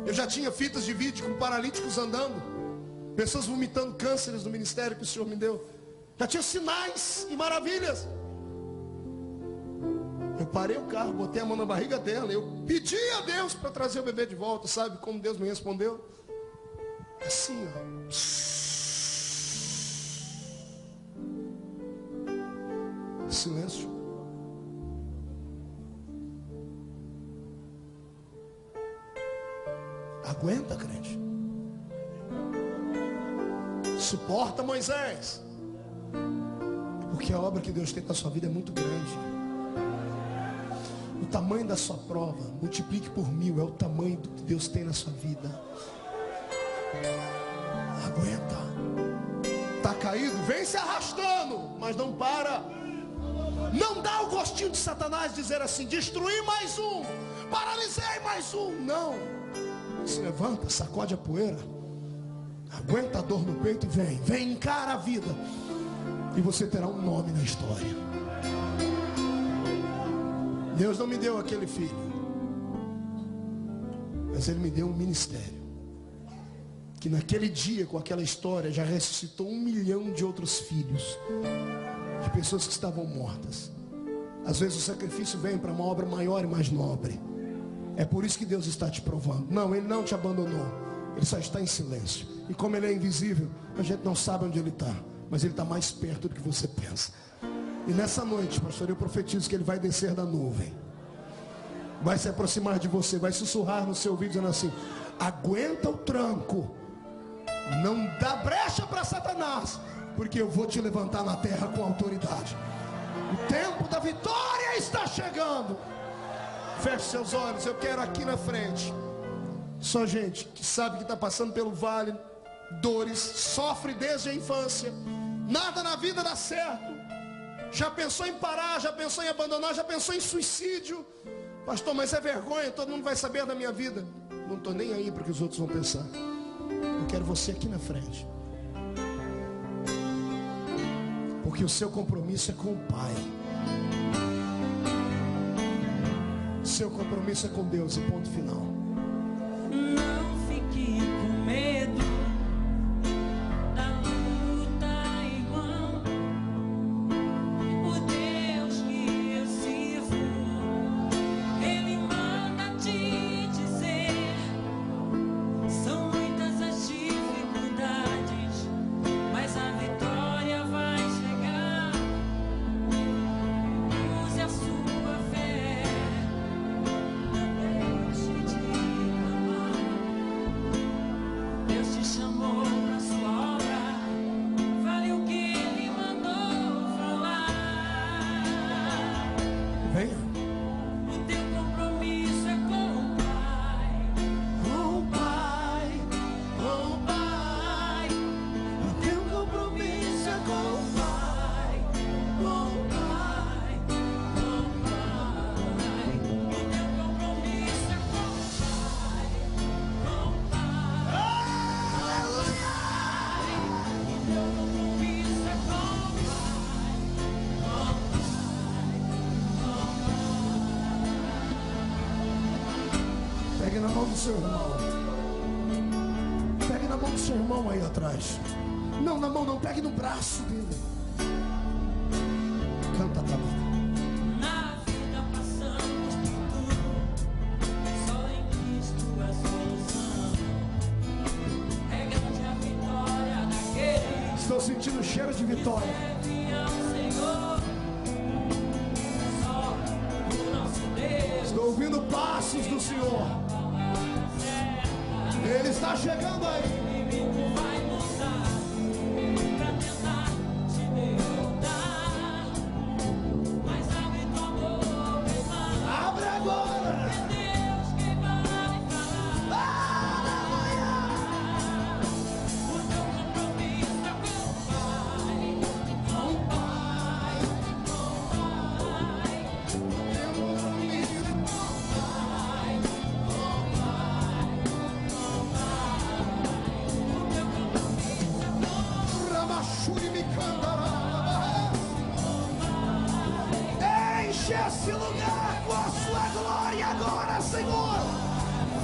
Eu já tinha fitas de vídeo com paralíticos andando, pessoas vomitando cânceres no ministério que o Senhor me deu. Já tinha sinais e maravilhas. Eu parei o carro, botei a mão na barriga dela, eu pedi a Deus para trazer o bebê de volta. Sabe como Deus me respondeu? Assim, ó. Silêncio. Aguenta, crente. Suporta, Moisés. Porque a obra que Deus tem na sua vida é muito grande. O tamanho da sua prova, multiplique por 1000, é o tamanho do que Deus tem na sua vida. Aguenta. Está caído, vem se arrastando, mas não para. Não dá o gostinho de Satanás dizer assim: destruí mais um, paralisei mais um. Não. Se levanta, sacode a poeira, aguenta a dor no peito e vem, encara a vida. E você terá um nome na história. Deus não me deu aquele filho, mas Ele me deu um ministério, que naquele dia, com aquela história, já ressuscitou 1 milhão de outros filhos, de pessoas que estavam mortas. Às vezes o sacrifício vem para uma obra maior e mais nobre. É por isso que Deus está te provando. Não, Ele não te abandonou, Ele só está em silêncio. E como Ele é invisível, a gente não sabe onde Ele está, mas Ele está mais perto do que você pensa. E nessa noite, pastor, eu profetizo que Ele vai descer da nuvem, vai se aproximar de você, vai sussurrar no seu ouvido dizendo assim: aguenta o tranco, não dá brecha para Satanás, porque eu vou te levantar na terra com autoridade. O tempo da vitória está chegando. Feche seus olhos, eu quero aqui na frente só gente que sabe que está passando pelo vale, dores, sofre desde a infância, nada na vida dá certo, já pensou em parar, já pensou em abandonar, já pensou em suicídio. Pastor, mas é vergonha, todo mundo vai saber da minha vida. Não estou nem aí para o que os outros vão pensar. Eu quero você aqui na frente, porque o seu compromisso é com o Pai. Seu compromisso é com Deus e ponto final. Não fique com medo da luta, irmão. O Deus que eu sirvo, Ele manda te dizer: são muitas as dificuldades, mas a vitória vai chegar. Use a sua fé. Deus te chamou para sua obra, fale o que Ele mandou falar. Venha. O teu compromisso é com o Pai. Com o Pai, com o Pai. O teu compromisso é com o Pai. Com o Pai, com o Pai. O teu compromisso é com o Pai. Com o Pai. O teu compromisso é com o Pegue na mão do seu irmão. Pegue na mão do seu irmão aí atrás. Não, na mão não, pegue no braço dele. Canta, Tabata. Na vida passamos por tudo, só em Cristo a solução. É grande a vitória daquele Estou sentindo o cheiro de vitória. que serve ao Senhor. Só o nosso Deus Estou ouvindo passos do Senhor. Ele está chegando aí. inimigo vai mudar pra tentar te derrotar. Enche esse lugar com a sua glória agora, Senhor.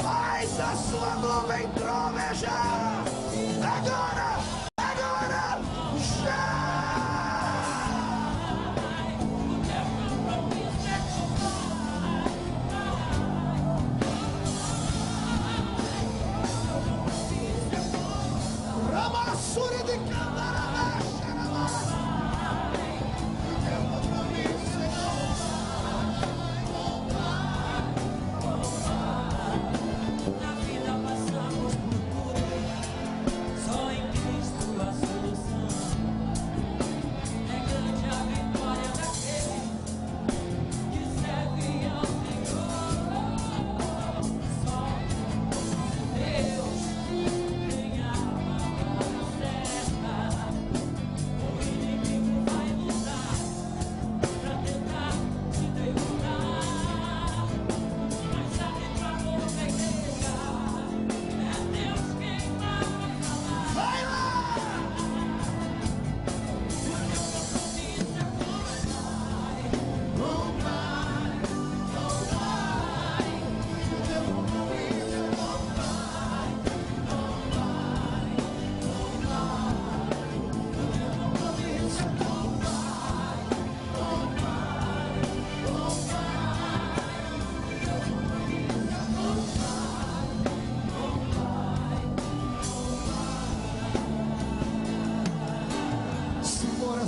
Faz a sua nuvem trovejar. Agora, agora, já. Ramassuri de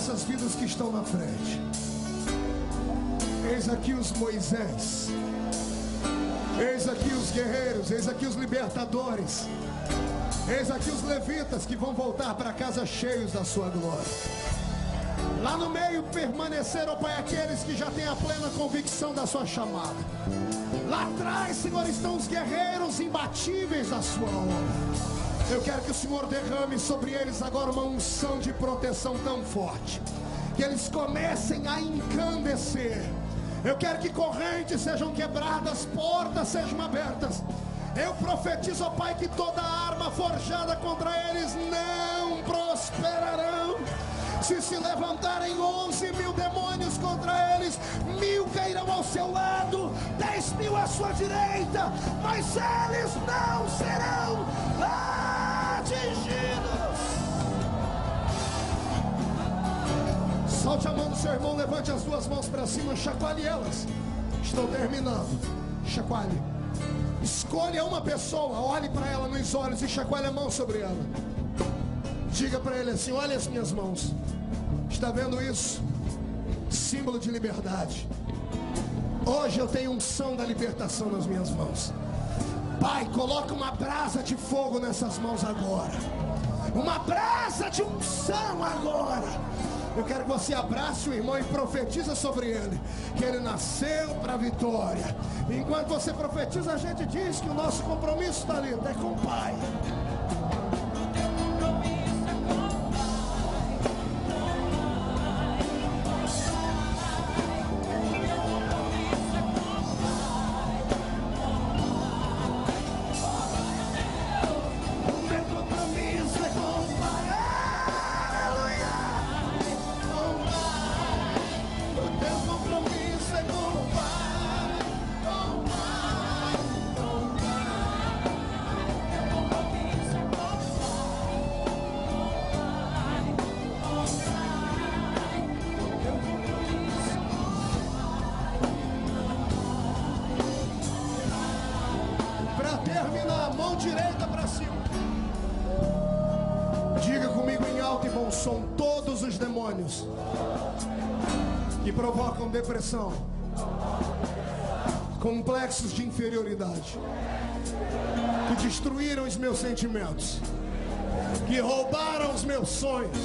essas vidas que estão na frente. Eis aqui os Moisés, eis aqui os guerreiros, eis aqui os libertadores, eis aqui os levitas que vão voltar para casa cheios da sua glória. Lá no meio permaneceram, ó Pai, aqueles que já têm a plena convicção da sua chamada. Lá atrás, Senhor, estão os guerreiros imbatíveis da sua obra. Eu quero que o Senhor derrame sobre eles agora uma unção de proteção tão forte, que eles comecem a encandecer. Eu quero que correntes sejam quebradas, portas sejam abertas. Eu profetizo, ó Pai, que toda arma forjada contra eles não prosperarão. Se levantarem 11.000 demônios contra eles, 1.000 cairão ao seu lado, 10.000 à sua direita, mas eles não serão atingidos. Solte a mão do seu irmão, levante as duas mãos para cima, chacoalhe elas. Estou terminando. Chacoalhe. Escolha uma pessoa, olhe para ela nos olhos e chacoalhe a mão sobre ela. Diga para ele assim: olha as minhas mãos. Está vendo isso? Símbolo de liberdade. Hoje eu tenho unção da libertação nas minhas mãos. Pai, coloca uma brasa de fogo nessas mãos agora. Uma brasa de unção agora. Eu quero que você abrace o irmão e profetiza sobre ele, que ele nasceu para a vitória. Enquanto você profetiza, a gente diz que o nosso compromisso está ali, é com o Pai. Direita para cima. Diga comigo em alto e bom som: todos os demônios que provocam depressão, complexos de inferioridade, que destruíram os meus sentimentos, que roubaram os meus sonhos,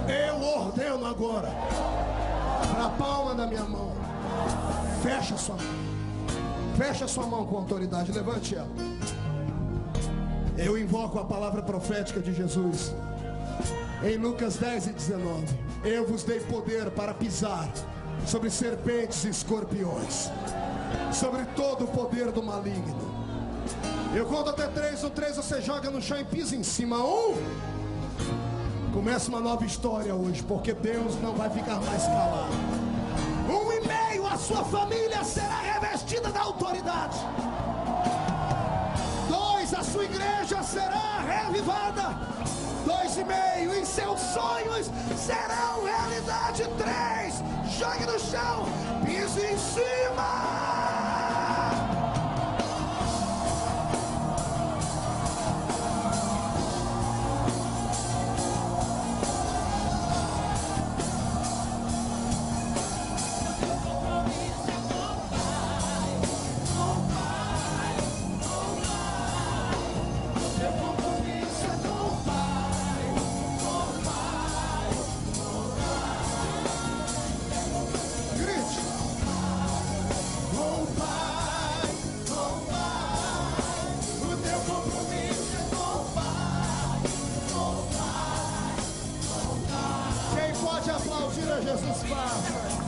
eu ordeno agora, para a palma da minha mão, fecha sua mão. Fecha sua mão com autoridade, levante ela. Eu invoco a palavra profética de Jesus em Lucas 10 e 19. Eu vos dei poder para pisar sobre serpentes e escorpiões, sobre todo o poder do maligno. Eu conto até 3, no 3 você joga no chão e pisa em cima. 1. Começa uma nova história hoje, porque Deus não vai ficar mais calado. 1,5, a sua família será revestida da autoridade. 2, a sua igreja será revivada. 2,5, e seus sonhos serão realidade. 3, jogue no chão, pise em cima. Quem pode aplaudir a Jesus, faça.